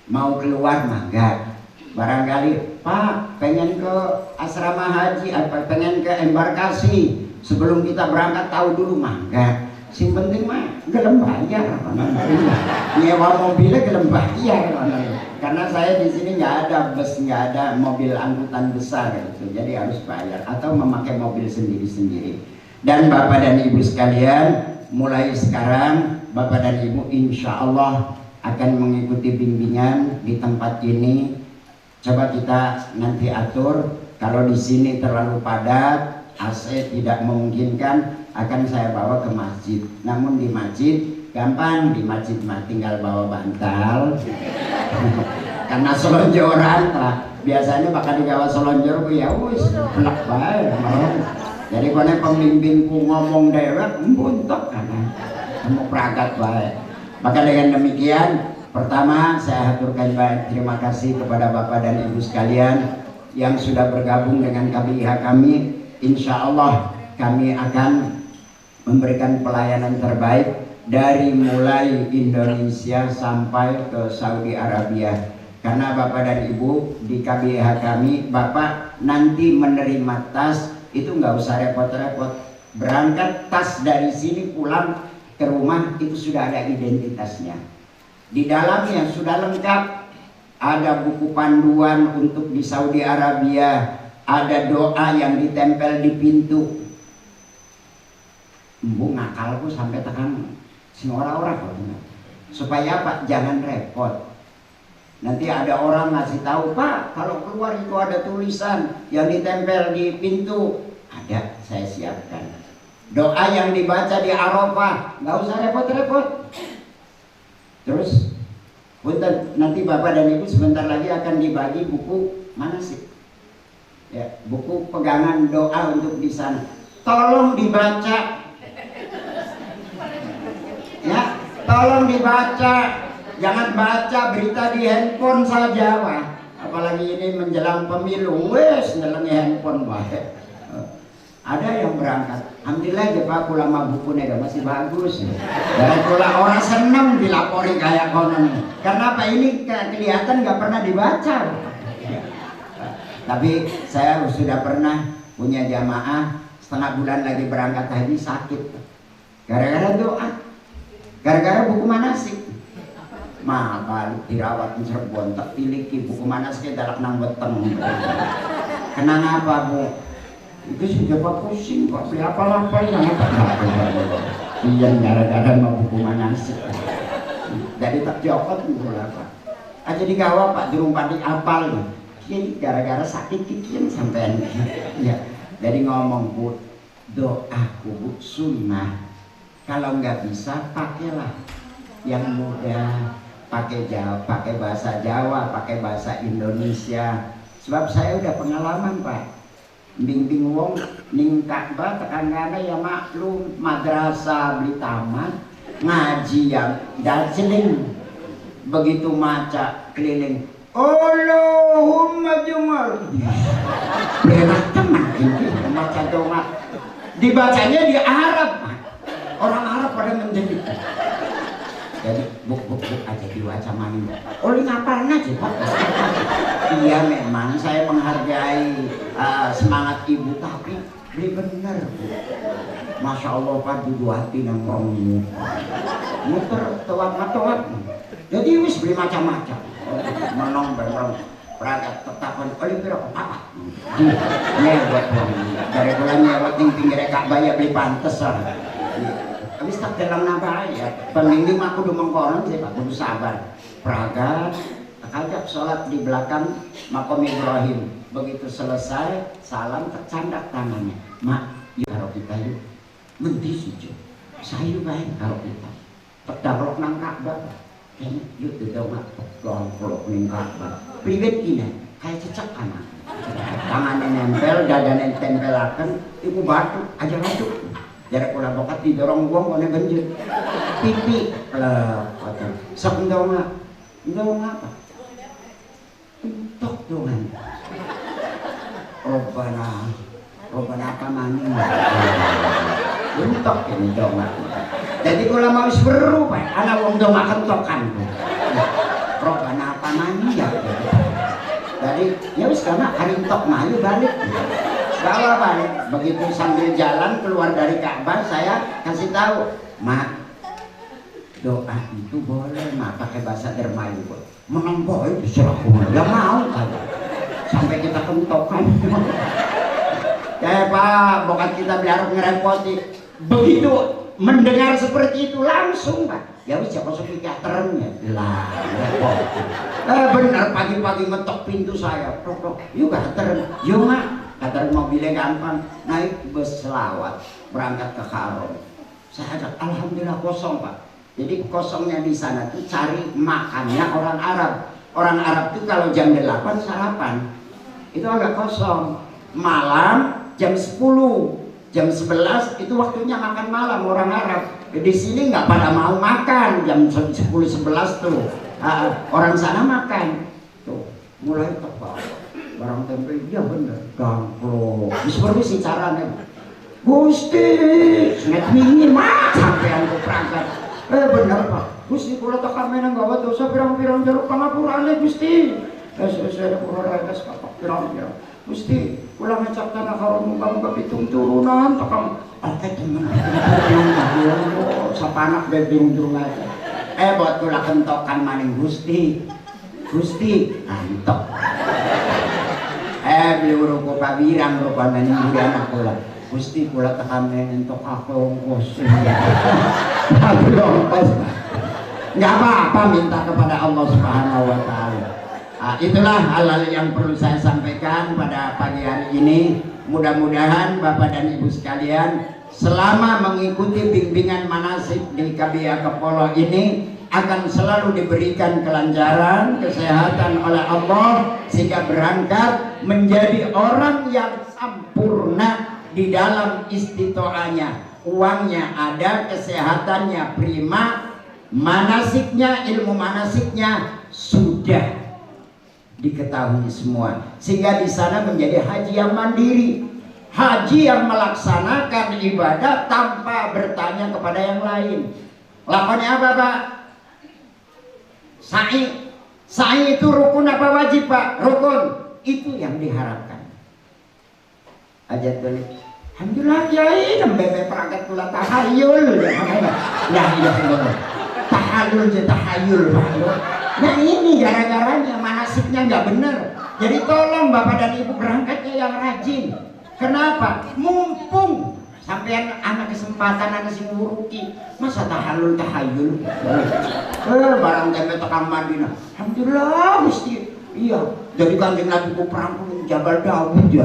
mau keluar mangga. Barangkali Pak pengen ke asrama haji, pengen ke embarkasi, sebelum kita berangkat tahu dulu mangga. Sing penting mah gelem bayar, nyewa mobilnya gelem bayar. Karena saya di sini nggak ada bus, nggak ada mobil angkutan besar gitu, jadi harus bayar atau memakai mobil sendiri-sendiri. Dan Bapak dan Ibu sekalian, mulai sekarang Bapak dan Ibu insya Allah akan mengikuti bimbingan di tempat ini. Coba kita nanti atur, kalau di sini terlalu padat, AC tidak memungkinkan, akan saya bawa ke masjid. Namun di masjid gampang, di masjid mah tinggal bawa bantal. Karena selonjoran Pak, biasanya bakal digawa selonjor ya wis pelak bae. Jadi kone pemimpinku ngomong dewek buntok karena mau peragat bae. Maka dengan demikian, pertama saya haturkan banyak terima kasih kepada Bapak dan Ibu sekalian yang sudah bergabung dengan KBIH kami. Insya Allah kami akan memberikan pelayanan terbaik dari mulai Indonesia sampai ke Saudi Arabia. Karena Bapak dan Ibu di KBIH kami, Bapak nanti menerima tas itu nggak usah repot-repot. Berangkat tas dari sini pulang ke rumah itu sudah ada identitasnya. Di dalamnya sudah lengkap, ada buku panduan untuk di Saudi Arabia, ada doa yang ditempel di pintu. Embu ngakalku sampai tekan sing orang-orang supaya Pak jangan repot. Nanti ada orang ngasih tahu, Pak kalau keluar itu ada tulisan yang ditempel di pintu. Ada, saya siapkan. Doa yang dibaca di Arafah, nggak usah repot-repot. Terus nanti Bapak dan Ibu sebentar lagi akan dibagi buku manasik, ya, buku pegangan doa untuk di sana. Tolong dibaca, ya, tolong dibaca. Jangan baca berita di handphone saja, Pak. Apalagi ini menjelang pemilu, wes nyelengi handphone, Pak. Ada yang berangkat, alhamdulillah ya Pak, ulama bukunya masih bagus. Dan pula orang seneng dilapori kayak konon. Karena apa ini kelihatan nggak pernah dibaca. Tapi saya sudah pernah punya jamaah setengah bulan lagi berangkat haji sakit. Gara-gara doa, gara-gara buku manasik. Balik dirawat di Cirebon, tak piliki buku manasik dalak nang weteng. Kenang apa Bu? Itu sudah Pak pusing kok, beli apa-apa yang iya gara-gara mau buku manasik. Jadi tak jokot buku apa? Jadi gawa Pak durung padi apal. Ini gara-gara sakit kikian sampean. Ya, jadi ngomong Bu, doaku Bu sunnah. Kalau nggak bisa pakailah yang mudah, pakai Jawa, pakai bahasa Jawa, pakai bahasa Indonesia. Sebab saya udah pengalaman Pak. Bimbing wong ning Ka'bah tekan-tekan ya maklum, madrasah beli taman, ngaji yang daceling. Begitu maca keliling, Allahumma jumal. Berat teman ini maca doa. Dibacanya di Arab. Orang Arab pada menjadi. Jadi buk aja diwaca mani. Oleh ngapalin aja Pak. Iya memang saya menghargai semangat ibu, tapi beli bener Bu. Masya Allah Pak, dua hati nang ngomong muter tewat. Jadi wis beli macam-macam. Menong berong peragat tetapan oleh piro apa? Nyewet dari bulan nyewet ning pinggir Ka'bah ya beli pantes lah. Habis tak dalam napa ya, pemimpin aku udah mengkonon sih Pak, kudu sabar. Peragat, ajak sholat di belakang makom Ibrahim. Begitu selesai, salam tercandak tangannya. Mak, yuk karo kita yuk. Menti sujud. Sayu baik karo kita. Pedarok nang Ka'bah. Kayaknya yuk duduk mak, gongklok ning Ka'bah. Pribet gini, kayak cecak anak. Tangannya nempel, dadanya tempelakan, ibu batu, aja batu. Jarak ulah bokat didorong buang kone benjut pipi sok ndonga Dong apa? Entok dongan. Robbana apa mani? Entok ini dongan. Jadi kalau mau seru, Pak, anak wong dongan kentokan. Robbana apa mani ya? Jadi ya wis karena hari entok mayu balik. Gak apa-apa, begitu sambil jalan keluar dari Ka'bah saya kasih tahu, Mak, doa itu boleh, Mak, pakai bahasa Dermayu, menemboi disuruh ya mau kan, sampai kita kentokan. Ya Pak, bukan kita biar ngerepoti. Begitu mendengar seperti itu langsung Pak, ya wis siapa suki katernya lah, benar pagi-pagi ngetok pintu saya, tok, yuk kater, yuk Mak. Kata mobilnya gampang, naik bus selawat berangkat ke Karom. Saya ajak, alhamdulillah kosong Pak. Jadi kosongnya di sana tuh cari makannya orang Arab. Orang Arab tuh kalau jam 8 sarapan, itu agak kosong. Malam jam 10, jam 11 itu waktunya makan malam orang Arab. Di sini nggak pada mau makan jam 10-11 tuh. Orang sana makan. Tuh mulai tepat. Barang tempe, iya bener, gangklok. Seperti si caranya, Gusti, senget minggu mah sampean ku perangkat. Bener Pak, Gusti kula tak kamenan gawa dosa pirang-pirang jeruk pangapurane Gusti. Saya pura redes kapak pirang-pirang. Gusti, kula ngecap tanah karo muga-muga pitung turunan takam. Oke temen, sapanak bae durung-durung aja. Buat kula kentokan maning Gusti. Gusti, antok. Beli ruko pabirang ruko nani anak kula. Gusti kula tekamen entuk aku ongkos. Aku ongkos. Enggak apa-apa minta kepada Allah Subhanahu wa taala. Itulah hal-hal yang perlu saya sampaikan pada pagi hari ini. Mudah-mudahan Bapak dan Ibu sekalian selama mengikuti bimbingan manasik di KBA Kepolo ini akan selalu diberikan kelancaran, kesehatan oleh Allah sehingga berangkat menjadi orang yang sempurna di dalam istitoanya. Uangnya ada, kesehatannya prima, manasiknya, ilmu manasiknya sudah diketahui semua, sehingga di sana menjadi haji yang mandiri, haji yang melaksanakan ibadah tanpa bertanya kepada yang lain. Lakonnya apa Pak? Sa'i itu rukun apa wajib Pak? Rukun, itu yang diharapkan. Ajat balik, alhamdulillah Kiai, bebe perangkat kula tahayul. Nah iya benar, tahayul je tahayul. Nah ini gara-garanya manasiknya nggak benar. Jadi tolong Bapak dan Ibu berangkatnya yang rajin. Kenapa? Mumpung sampean anak kesempatan anak sing nguruki, masa tahayul barang tempe tekang Madinah. Alhamdulillah Gusti. Iya, jadi Kanjeng Nabi ku perang Jabal Daud ya.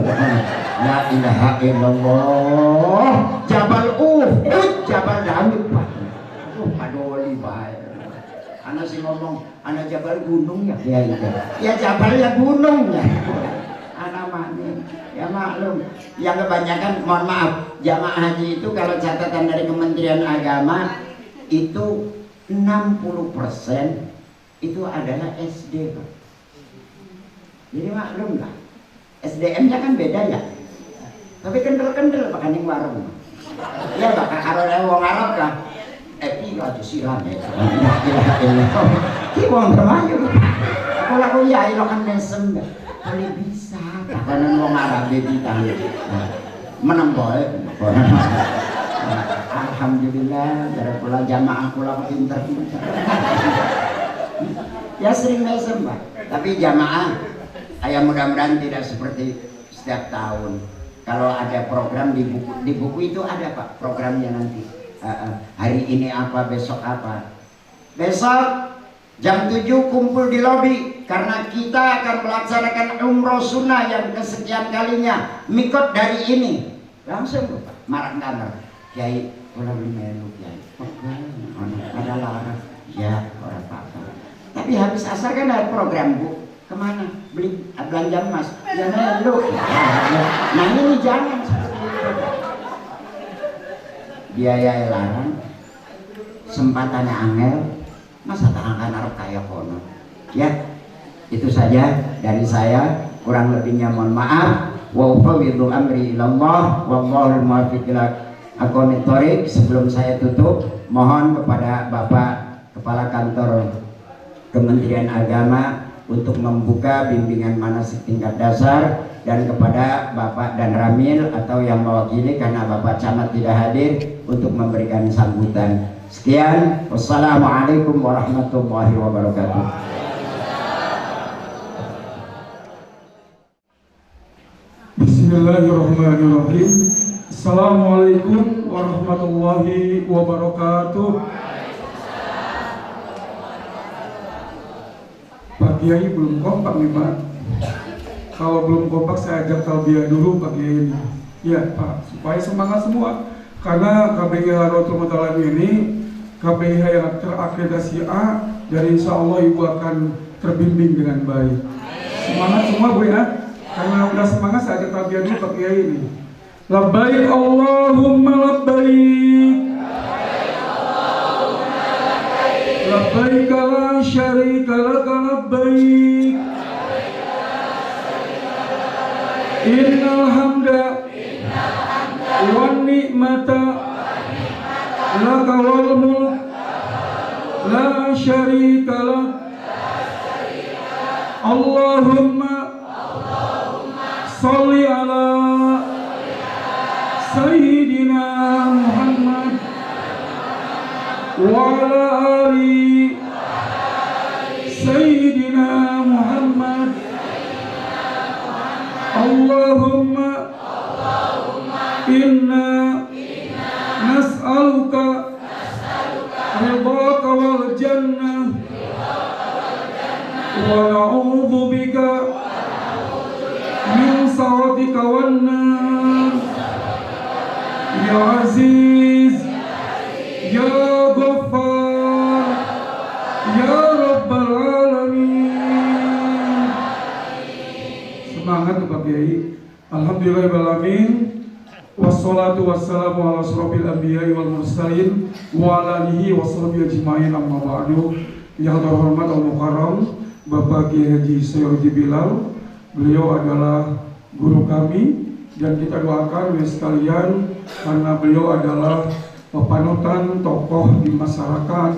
La ilaha illallah. Jabal Uhud, Jabal Daud Pak. Padoli bae. Anak sih ngomong, anak Jabal gunung ya. Ya Jabal ya gunung ya. Anak mana? Ya maklum. Yang kebanyakan, mohon maaf, jamaah haji itu kalau catatan dari Kementerian Agama itu 60% itu adalah SD Pak. Jadi maklum lah, SDM-nya kan beda ya. Tapi kendel-kendel Pak kaning warung. Ya Pak karo wong Arab kah? Iki aja siram ya. Ki wong Melayu. Aku laku ya ilo kan desem. Kali bisa kanan wong Arab iki tang. Menemboe. Alhamdulillah dari pula jamaah pula pinter-pinter. Ya sering desem Pak. Tapi jamaah mudah-mudahan tidak seperti setiap tahun. Kalau ada program di buku itu ada Pak programnya nanti. Hari ini apa, besok apa. Besok jam 7 kumpul di lobi karena kita akan melaksanakan umroh sunnah yang kesekian kalinya. Mikot dari ini langsung Pak marak kamar. Kiai kalau melu Kiai. Ada larang. Ya orang apa-apa. Tapi habis asar kan ada program Bu. Kemana? Beli belanja emas. Ya melu. Nah ini jangan seperti itu. Biaya larang, sempatannya angel, masa tangan Arab kaya kono. Ya, itu saja dari saya. Kurang lebihnya mohon maaf. Wa ufawwidhu amri ilallah wallahul muwaffiq ila aqwamit thoriq. Sebelum saya tutup, mohon kepada Bapak Kepala Kantor Kementerian Agama untuk membuka bimbingan manasik tingkat dasar, dan kepada Bapak dan Ramil atau yang mewakili karena Bapak Camat tidak hadir untuk memberikan sambutan. Sekian, wassalamualaikum warahmatullahi wabarakatuh. Bismillahirrahmanirrahim. Assalamualaikum warahmatullahi wabarakatuh. Pak Kiai belum kompak nih Pak. Kalau belum kompak saya ajak talbiyah dulu Pak Kiai ini. Ya Pak, supaya semangat semua. Karena KPIH Rotul Mutalam ini KPIH yang terakreditasi A, dan insya Allah Ibu akan terbimbing dengan baik. Semangat semua Bu ya. Karena udah semangat saya ajak talbiyah dulu Pak Kiai ini. Labbaik Allahumma labbaik. Labbaik la syarika laka labbaik. Innal hamda wan ni'mata laka wal mulk la syarika lak. Allahumma sholli ala Sayyidina Muhammad wa ala ali Sayyidina Muhammad. Allahumma inna nas'aluka ridhaka wal jannah wa na'udzu bika min sakhatika wan nar. Ya Aziz, Ya Ghaffar, Ya Rabbal Alamin. Semangat Pak Kiai. Alhamdulillahirrahmanirrahim. Wassalatu wassalamu ala asrofil anbiya'i wal mursalin wa ala alihi wa sahbihi ajma'in, amma ba'du. Yang terhormat al-mukarram Bapak Kiai Haji Sayyidi Bilal. Beliau adalah guru kami, dan kita doakan sekalian karena beliau adalah panutan tokoh di masyarakat.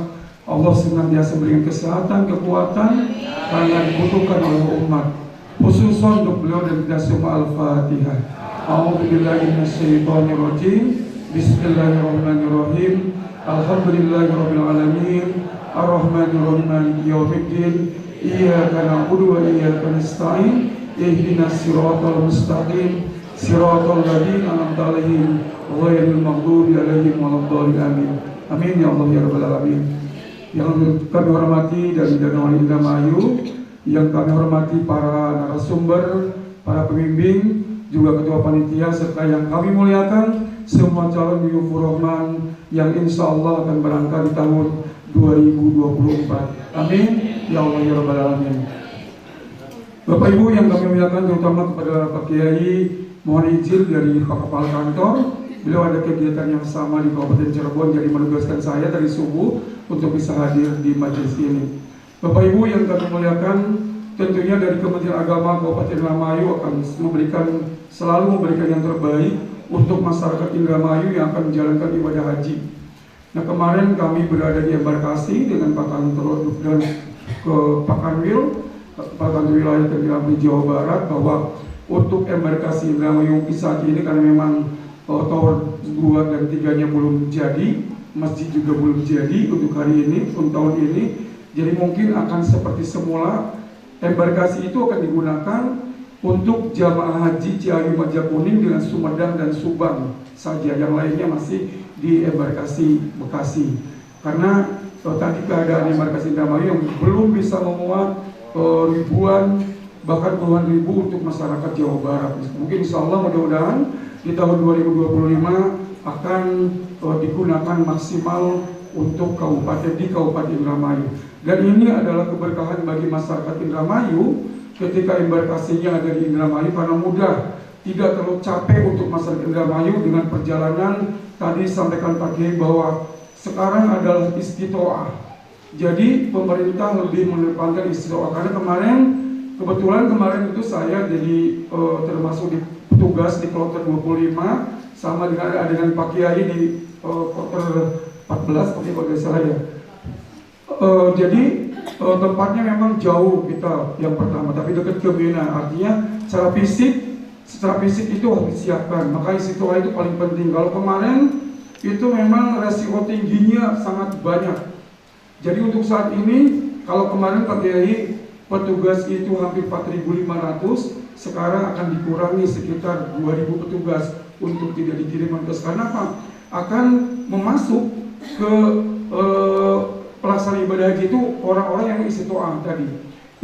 Allah senantiasa berikan kesehatan, kekuatan karena dibutuhkan oleh umat, khususnya untuk beliau dan kita semua. Al-Fatihah. A'udzubillahi minasyaitonirrajim. Bismillahirrahmanirrahim. Alhamdulillahirabbil alamin. Arrahmanirrahim maliki yaumiddin. Iyyaka na'budu wa iyyaka nasta'in. Ihdinas siratal mustaqim. Siratal ladzina an'amta 'alaihim ghairil maghdubi 'alaihim waladdallin. Amin. Amin ya Allah ya rabbal alamin. Yang kami hormati dari Danau Indramayu, yang kami hormati para narasumber, para pembimbing, juga ketua panitia, serta yang kami muliakan semua calon Yufur Rahman yang insya Allah akan berangkat di tahun 2024. Amin ya Allah ya rabbal alamin. Bapak Ibu yang kami muliakan, terutama kepada Pak Kiai, mohon izin dari Pak Kepala Kantor, beliau ada kegiatan yang sama di Kabupaten Cirebon, jadi menugaskan saya dari subuh untuk bisa hadir di majelis ini. Bapak Ibu yang kami muliakan, tentunya dari Kementerian Agama Kabupaten Indramayu akan selalu memberikan yang terbaik untuk masyarakat Indramayu yang akan menjalankan ibadah haji. Nah, kemarin kami berada di embarkasi dengan Pak Kantor dan ke Pak Kanwil, Pak Kantor Wilayah Indramayu Jawa Barat, bahwa untuk embarkasi Indramayu saat ini karena memang tower 2 dan 3-nya belum jadi, masjid juga belum jadi untuk hari ini, untuk tahun ini. Jadi mungkin akan seperti semula, embarkasi itu akan digunakan untuk jamaah haji Ciayu Majakuning dengan Sumedang dan Subang saja. Yang lainnya masih di embarkasi Bekasi. Karena tadi keadaan embarkasi Indramayu yang belum bisa memuat ribuan, bahkan puluhan ribu untuk masyarakat Jawa Barat. Mungkin insya Allah mudah-mudahan di tahun 2025 akan digunakan maksimal untuk Kabupaten Indramayu. Dan ini adalah keberkahan bagi masyarakat Indramayu ketika embarkasinya ada di Indramayu, karena mudah, tidak terlalu capek untuk masyarakat Indramayu dengan perjalanan. Tadi sampaikan Pak Kiai bahwa sekarang adalah istitoah. Jadi pemerintah lebih mengedepankan istiqomah, karena kebetulan kemarin itu saya jadi termasuk di petugas di kloter 25 sama dengan Pak Kiai di kloter 14 seperti bagi saya. Jadi tempatnya memang jauh kita yang pertama, tapi dekat ke Bina, artinya secara fisik itu harus disiapkan. Maka istiqomah itu paling penting. Kalau kemarin itu memang resiko tingginya sangat banyak. Jadi untuk saat ini, kalau kemarin Pak Kiai petugas itu hampir 4.500, sekarang akan dikurangi sekitar 2.000 petugas untuk tidak dikirim ke sana. Apa? Akan memasuk ke pelaksanaan ibadah haji itu orang-orang yang istiqomah tadi.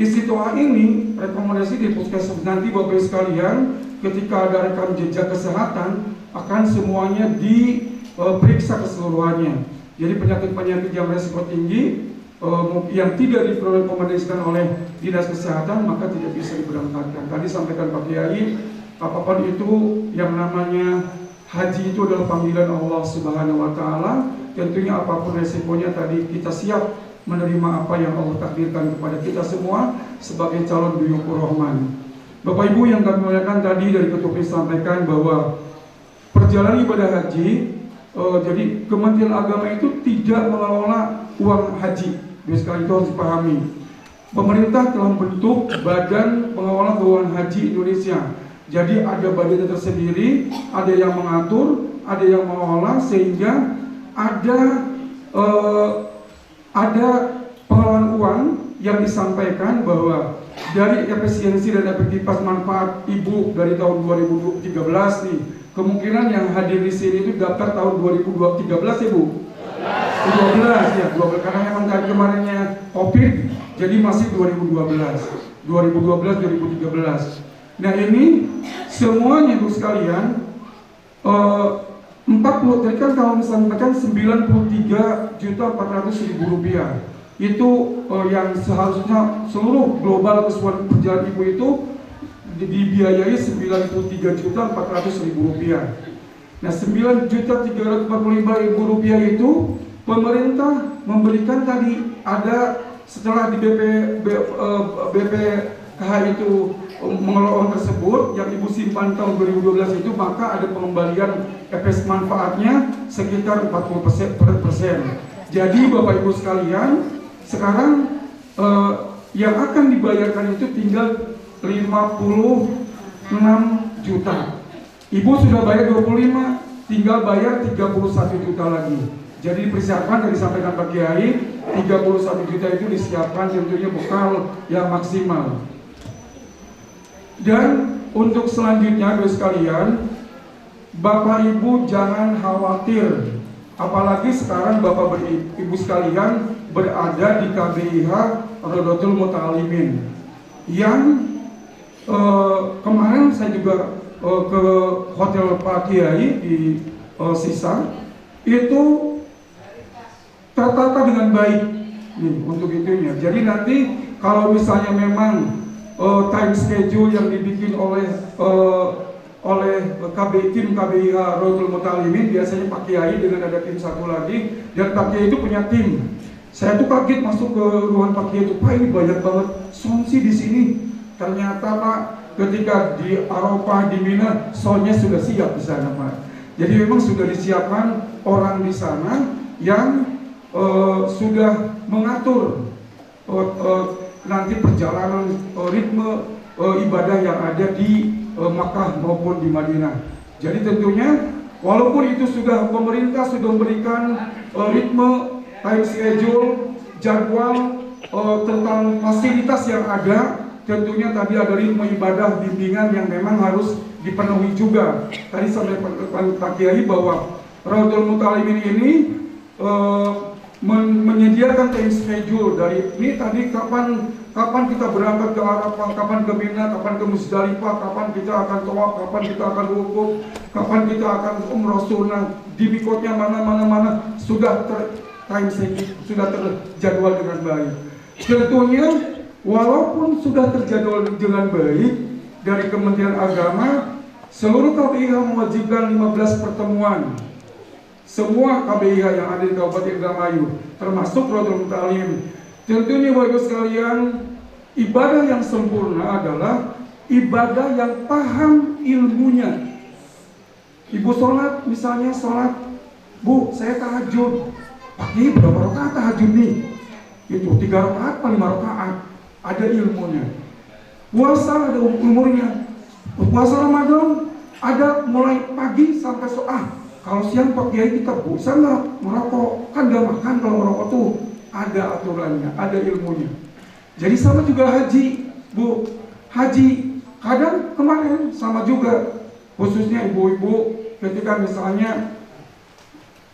Istiqomah ini rekomendasi di puskesmas nanti Bapak Ibu sekalian, ketika ada rekam jejak kesehatan akan semuanya diperiksa keseluruhannya. Jadi penyakit-penyakit yang resiko tinggi yang tidak direkomendasikan oleh Dinas Kesehatan maka tidak bisa diberangkatkan. Tadi sampaikan Pak Kiai, apapun itu yang namanya haji itu adalah panggilan Allah Subhanahu wa taala. Tentunya apapun resikonya tadi kita siap menerima apa yang Allah takdirkan kepada kita semua sebagai calon duyukur Rahman. Bapak Ibu yang kami muliakan, tadi dari Ketua sampaikan bahwa perjalanan ibadah haji, jadi Kementerian Agama itu tidak mengelola uang haji. Jadi sekali itu harus dipahami. Pemerintah telah membentuk Badan Pengelola Keuangan Haji Indonesia. Jadi ada badan tersendiri, ada yang mengatur, ada yang mengelola, sehingga ada pengelolaan uang yang disampaikan bahwa dari efisiensi dan efektivitas manfaat ibu dari tahun 2013 nih, kemungkinan yang hadir di sini itu daftar tahun 2013 ya Bu? 12 ya, 12 karena memang kemarinnya COVID, jadi masih 2013. Nah ini semuanya Bu sekalian 40, tadi kan kalau misalkan 93.400.000 rupiah itu yang seharusnya seluruh global keseluruhan perjalanan ibu itu dibiayai 93.400.000 rupiah. Nah 9.345.000 rupiah itu pemerintah memberikan tadi ada setelah di BPKH itu mengelola uang tersebut yang ibu simpan tahun 2012 itu, maka ada pengembalian efek manfaatnya sekitar 40%. Jadi Bapak Ibu sekalian, sekarang yang akan dibayarkan itu tinggal 56 juta. Ibu sudah bayar 25, tinggal bayar 31 juta lagi. Jadi dipersiapkan, tadi disampaikan Pak Kiai, 31 juta itu disiapkan tentunya bekal yang maksimal. Dan untuk selanjutnya Bapak sekalian, Bapak Ibu jangan khawatir, apalagi sekarang Bapak Ibu sekalian berada di KBIH Rodotul Muta'alimin yang kemarin saya juga ke Hotel Pak Kiai di Sisa, itu tertata dengan baik nih untuk itunya. Jadi nanti kalau misalnya memang time schedule yang dibikin oleh tim KBIH Rodotul Muta'alimin, biasanya Pak Kiai dengan ada tim satu lagi, dan Pak Kiai itu punya tim. Saya tuh kaget masuk ke ruangan Pak Kiai itu, Pak ini banyak banget sonsi di sini. Ternyata Pak, ketika di Arafah di Mina, soundnya sudah siap di sana Pak. Jadi memang sudah disiapkan orang di sana yang sudah mengatur nanti perjalanan ritme ibadah yang ada di Makkah maupun di Madinah. Jadi tentunya walaupun itu sudah pemerintah sudah memberikan ritme, time schedule, jadwal tentang fasilitas yang ada, tentunya tadi ada ritme ibadah bimbingan yang memang harus dipenuhi juga. Tadi sampai Pak Kiai bahwa Rodotul Muta'alimin ini menyediakan time schedule dari ini tadi kapan kita berangkat ke Arafah, kapan ke Mina, kapan ke Musdalifah, kapan kita akan tawaf, kapan kita akan wukuf, kapan kita akan umrah sunnah, di mikotnya mana sudah time schedule, sudah terjadwal dengan baik. Tentunya walaupun sudah terjadwal dengan baik dari Kementerian Agama, seluruh KBIH mewajibkan 15 pertemuan semua KBIH yang ada di Kabupaten Indramayu, termasuk Rotul Mutalim. Tentunya Bapak Ibu sekalian, ibadah yang sempurna adalah ibadah yang paham ilmunya. Ibu sholat, misalnya sholat, Bu, saya tahajud. Pagi berapa rakaat tahajud nih? Itu 3 rakaat atau 5 rakaat. Ada ilmunya. Puasa ada umurnya. Puasa Ramadan ada mulai pagi sampai kalau siang Pak Kiai kita bisa nggak merokok? Kan nggak makan kalau merokok tuh. Ada aturannya, ada ilmunya. Jadi sama juga haji, Bu. Haji kadang kemarin sama juga, khususnya ibu-ibu ketika misalnya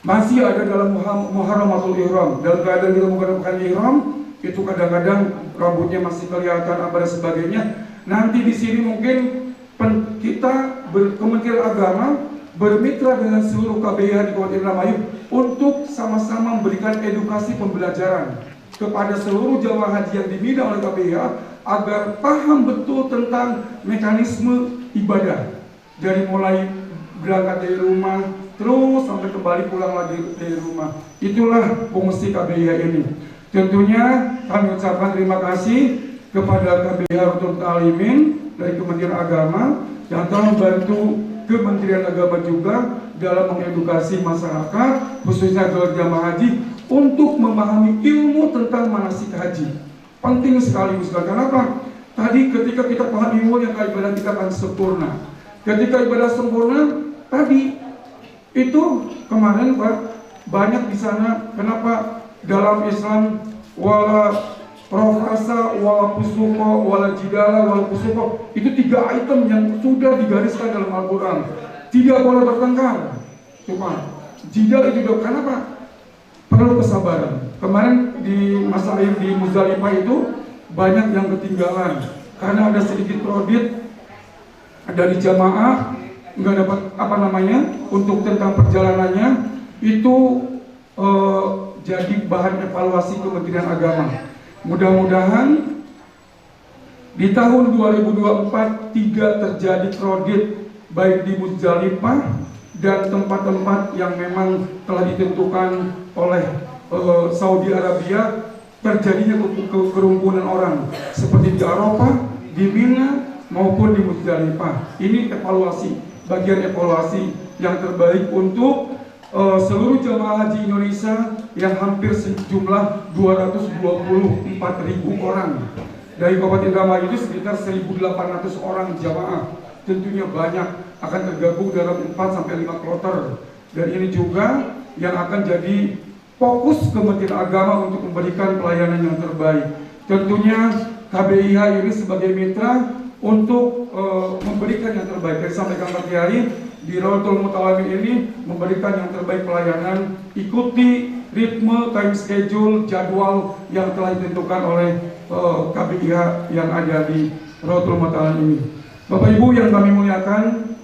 masih ada dalam muharramatul ihram, dalam keadaan kita menggunakan ihram, itu kadang-kadang rambutnya masih kelihatan apa dan sebagainya. Nanti di sini mungkin kita Kementerian Agama bermitra dengan seluruh KBIH di Kabupaten Indramayu untuk sama-sama memberikan edukasi pembelajaran kepada seluruh jamaah haji yang dibimbing oleh KBIH agar paham betul tentang mekanisme ibadah dari mulai berangkat dari rumah terus sampai kembali pulang lagi dari rumah. Itulah fungsi KBIH ini. Tentunya kami ucapkan terima kasih kepada KBIH Rotul Mutalimin dari Kementerian Agama yang telah membantu Kementerian Agama juga dalam mengedukasi masyarakat, khususnya jamaah haji, untuk memahami ilmu tentang manasik haji. Penting sekali, kenapa? Tadi ketika kita paham ilmu yang ibadah kita akan sempurna. Ketika ibadah sempurna, tadi itu kemarin Pak, banyak di sana. Kenapa dalam Islam wala profasa, wala pusuko, wala jidala, wala pusuko, itu 3 item yang sudah digariskan dalam Al-Quran. Tidak boleh bertengkar. Cuma jidal itu juga kenapa? Perlu kesabaran. Kemarin di masa air di Muzdalifah itu banyak yang ketinggalan karena ada sedikit kredit dari jamaah, nggak dapat untuk tentang perjalanannya itu jadi bahan evaluasi Kementerian Agama. Mudah-mudahan di tahun 2024 tidak terjadi kredit baik di Muzdalifah dan tempat-tempat yang memang telah ditentukan oleh Saudi Arabia terjadinya kerumunan orang seperti di Arafah, di Mina maupun di Muzdalifah. Ini evaluasi, bagian evaluasi yang terbaik untuk seluruh jamaah haji Indonesia yang hampir sejumlah 224.000 orang. Dari Kabupaten Indramayu itu sekitar 1.800 orang jamaah. Tentunya banyak akan tergabung dalam 4-5 kloter. Dan ini juga yang akan jadi fokus Kementerian Agama untuk memberikan pelayanan yang terbaik. Tentunya KBIH ini sebagai mitra untuk memberikan yang terbaik. Dari sampaikan Pak Kiai di Rotul Mutalimin ini memberikan yang terbaik pelayanan, ikuti ritme, time schedule, jadwal yang telah ditentukan oleh KBIH yang ada di Rotul Mutalimin ini. Bapak Ibu yang kami muliakan,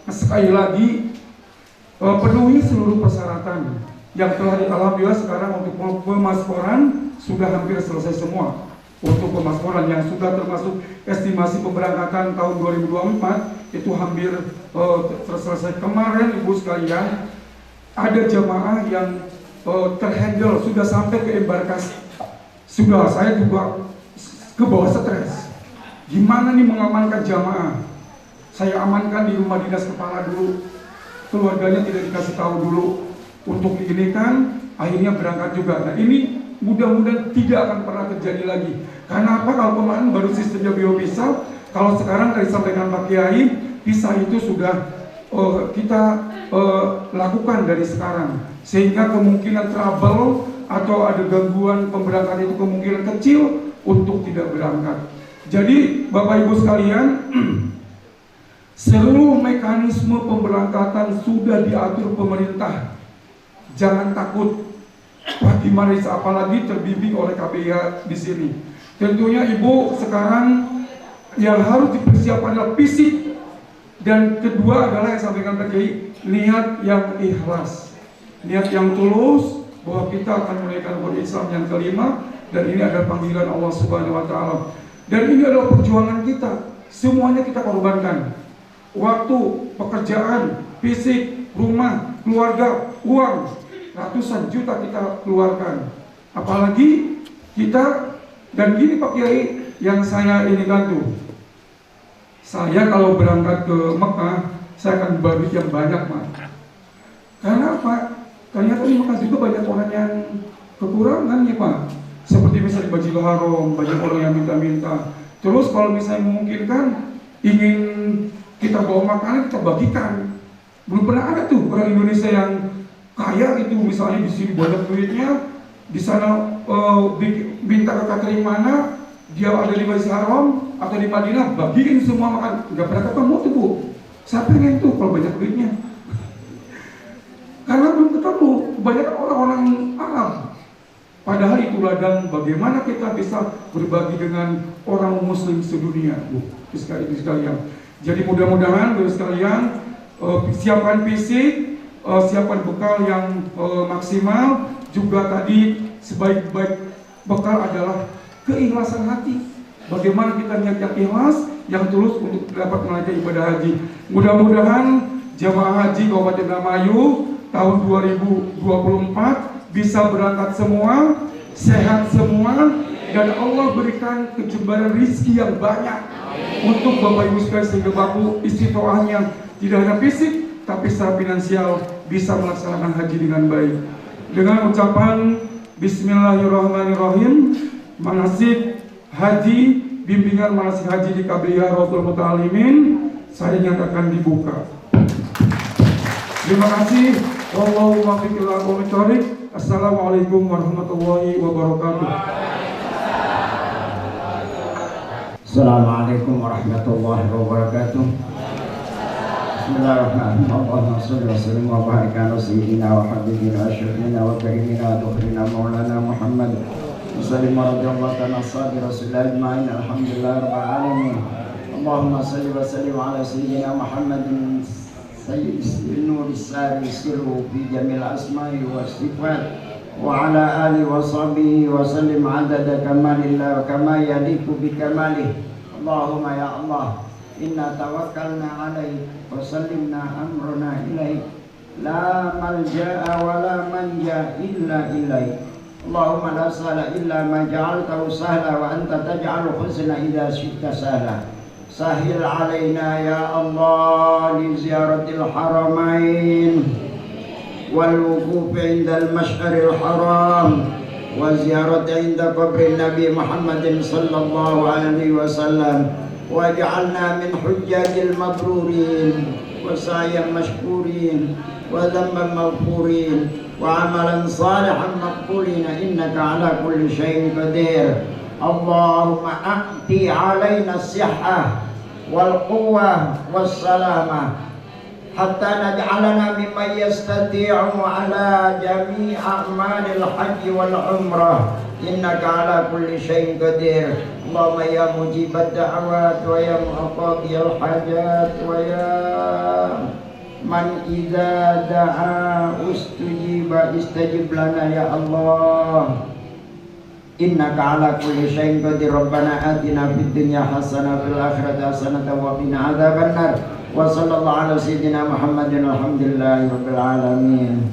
sekali lagi penuhi seluruh persyaratan yang telah alhamdulillah sekarang untuk pemasporan sudah hampir selesai semua. Untuk pemasporan yang sudah termasuk estimasi pemberangkatan tahun 2024 itu hampir selesai. Kemarin Ibu sekalian ada jamaah yang terhandle sudah sampai ke embarkasi. Sudah saya juga ke bawah stres. Gimana nih mengamankan jamaah? Saya amankan di rumah dinas kepala dulu. Keluarganya tidak dikasih tahu dulu. Untuk diinikan, akhirnya berangkat juga. Nah ini mudah-mudahan tidak akan pernah terjadi lagi. Karena apa? Kalau kemarin baru sistemnya biopisah, kalau sekarang dari sampaikan Pak Kiai, pisah itu sudah kita lakukan dari sekarang. Sehingga kemungkinan trouble atau ada gangguan pemberangkatan itu kemungkinan kecil untuk tidak berangkat. Jadi Bapak Ibu sekalian, seluruh mekanisme pemberangkatan sudah diatur pemerintah. Jangan takut. Wah gimana apalagi terbimbing oleh KBIH di sini. Tentunya Ibu sekarang yang harus dipersiapkan adalah fisik, dan kedua adalah yang sampaikan Pak Kiai, niat yang ikhlas, niat yang tulus bahwa kita akan menaikkan rukun Islam yang kelima, dan ini adalah panggilan Allah Subhanahu Wa Taala. Dan ini adalah perjuangan kita, semuanya kita korbankan. Waktu, pekerjaan, fisik, rumah, keluarga, uang ratusan juta kita keluarkan. Apalagi kita, dan gini Pak Kiai, yang saya ini gantung. Saya kalau berangkat ke Mekah, saya akan bagi yang banyak, Mas. Karena apa? Ternyata di Mekah juga banyak orang yang kekurangan ya Pak. Seperti misalnya Bajil Haram, banyak orang yang minta-minta. Terus kalau misalnya memungkinkan ingin kita bawa makanan, kita bagikan. Belum pernah ada tuh orang Indonesia yang kaya itu, misalnya di sini banyak duitnya, di sana minta ke catering mana, dia ada di Bajil Haram atau di Madinah, bagiin semua makan. Nggak pernah ketemu tuh Bu. Saya pengen tuh kalau banyak duitnya. Karena belum ketemu, banyak orang-orang Arab. Padahal itu ladang bagaimana kita bisa berbagi dengan orang Muslim sedunia, Bu. Sekalian. Jadi mudah-mudahan, Bu sekalian, siapkan fisik, siapkan bekal yang maksimal. Juga tadi sebaik-baik bekal adalah keikhlasan hati. Bagaimana kita niat yang ikhlas, yang tulus untuk dapat menunaikan ibadah haji. Mudah-mudahan jamaah haji Kabupaten Indramayu tahun 2024 bisa berangkat semua, sehat semua, dan Allah berikan kejembaran rizki yang banyak untuk Bapak Ibu sekalian, sehingga Bapak istiqoahnya tidak hanya fisik tapi secara finansial bisa melaksanakan haji dengan baik. Dengan ucapan Bismillahirrahmanirrahim, manasik haji, bimbingan manasik haji di Qabliyah Raudhatul Muta'allimin saya nyatakan dibuka. Terima kasih. Wallahu muwaffiq ila aqwamit thoriq. Assalamualaikum warahmatullahi wabarakatuh. Assalamualaikum warahmatullahi wabarakatuh. Bismillahirrahmanirrahim. Allahumma shalli wa sallim wa barik ala sayyidina wa habibina wa syafiina wa karimina wa tukhrina maulana Muhammad. Sallim wa radiyallahu ta'ala ashabi Rasulillah ajma'in. Alhamdulillah rabbil alamin. Allahumma shalli wa sallim ala sayyidina Muhammadin sayyid nur sari sirru fi jamil asma'i wa sifat wa ala alihi wa sahbihi wa sallim adada kamalillah wa kama yaliku bi kamalih. Allahumma ya Allah, inna tawakkalna alaik wa sallimna amruna ilaik, la malja'a wa la manja illa ilaik. Allahumma la sahla illa ma ja'altahu sahla wa anta taj'alul huzna idza syi'ta sahla. Sahil alaina ya Allah li ziyaratil haramain wal wuquf indal mash'aril haram wa ziyarati inda qabrin Nabi Muhammadin sallallahu alaihi wasallam. Waj'alna min hujjatil mabrurin wa sa'yan mashkurin wa dhanban maghfurin wa amalan salihan maqbulin innaka ala kulli syai'in qadir. Allahumma a'ti alaina as-sihhah wal quwwah was salamah hatta naj'alana mimman yastati'u ala jami' a'malil hajji wal umrah innaka ala kulli syai'in qadir. Allahumma ya mujibad da'awat wa ya muqadiyal hajat wa ya man idza da'a ustujiba istajib lana ya Allah. Innaka ala kulli syai'in qadir. Rabbana atina fid dunya hasanah fil akhirati hasanah wa qina adzabannar. Wa sallallahu ala sayyidina Muhammadin walhamdulillahi rabbil alamin.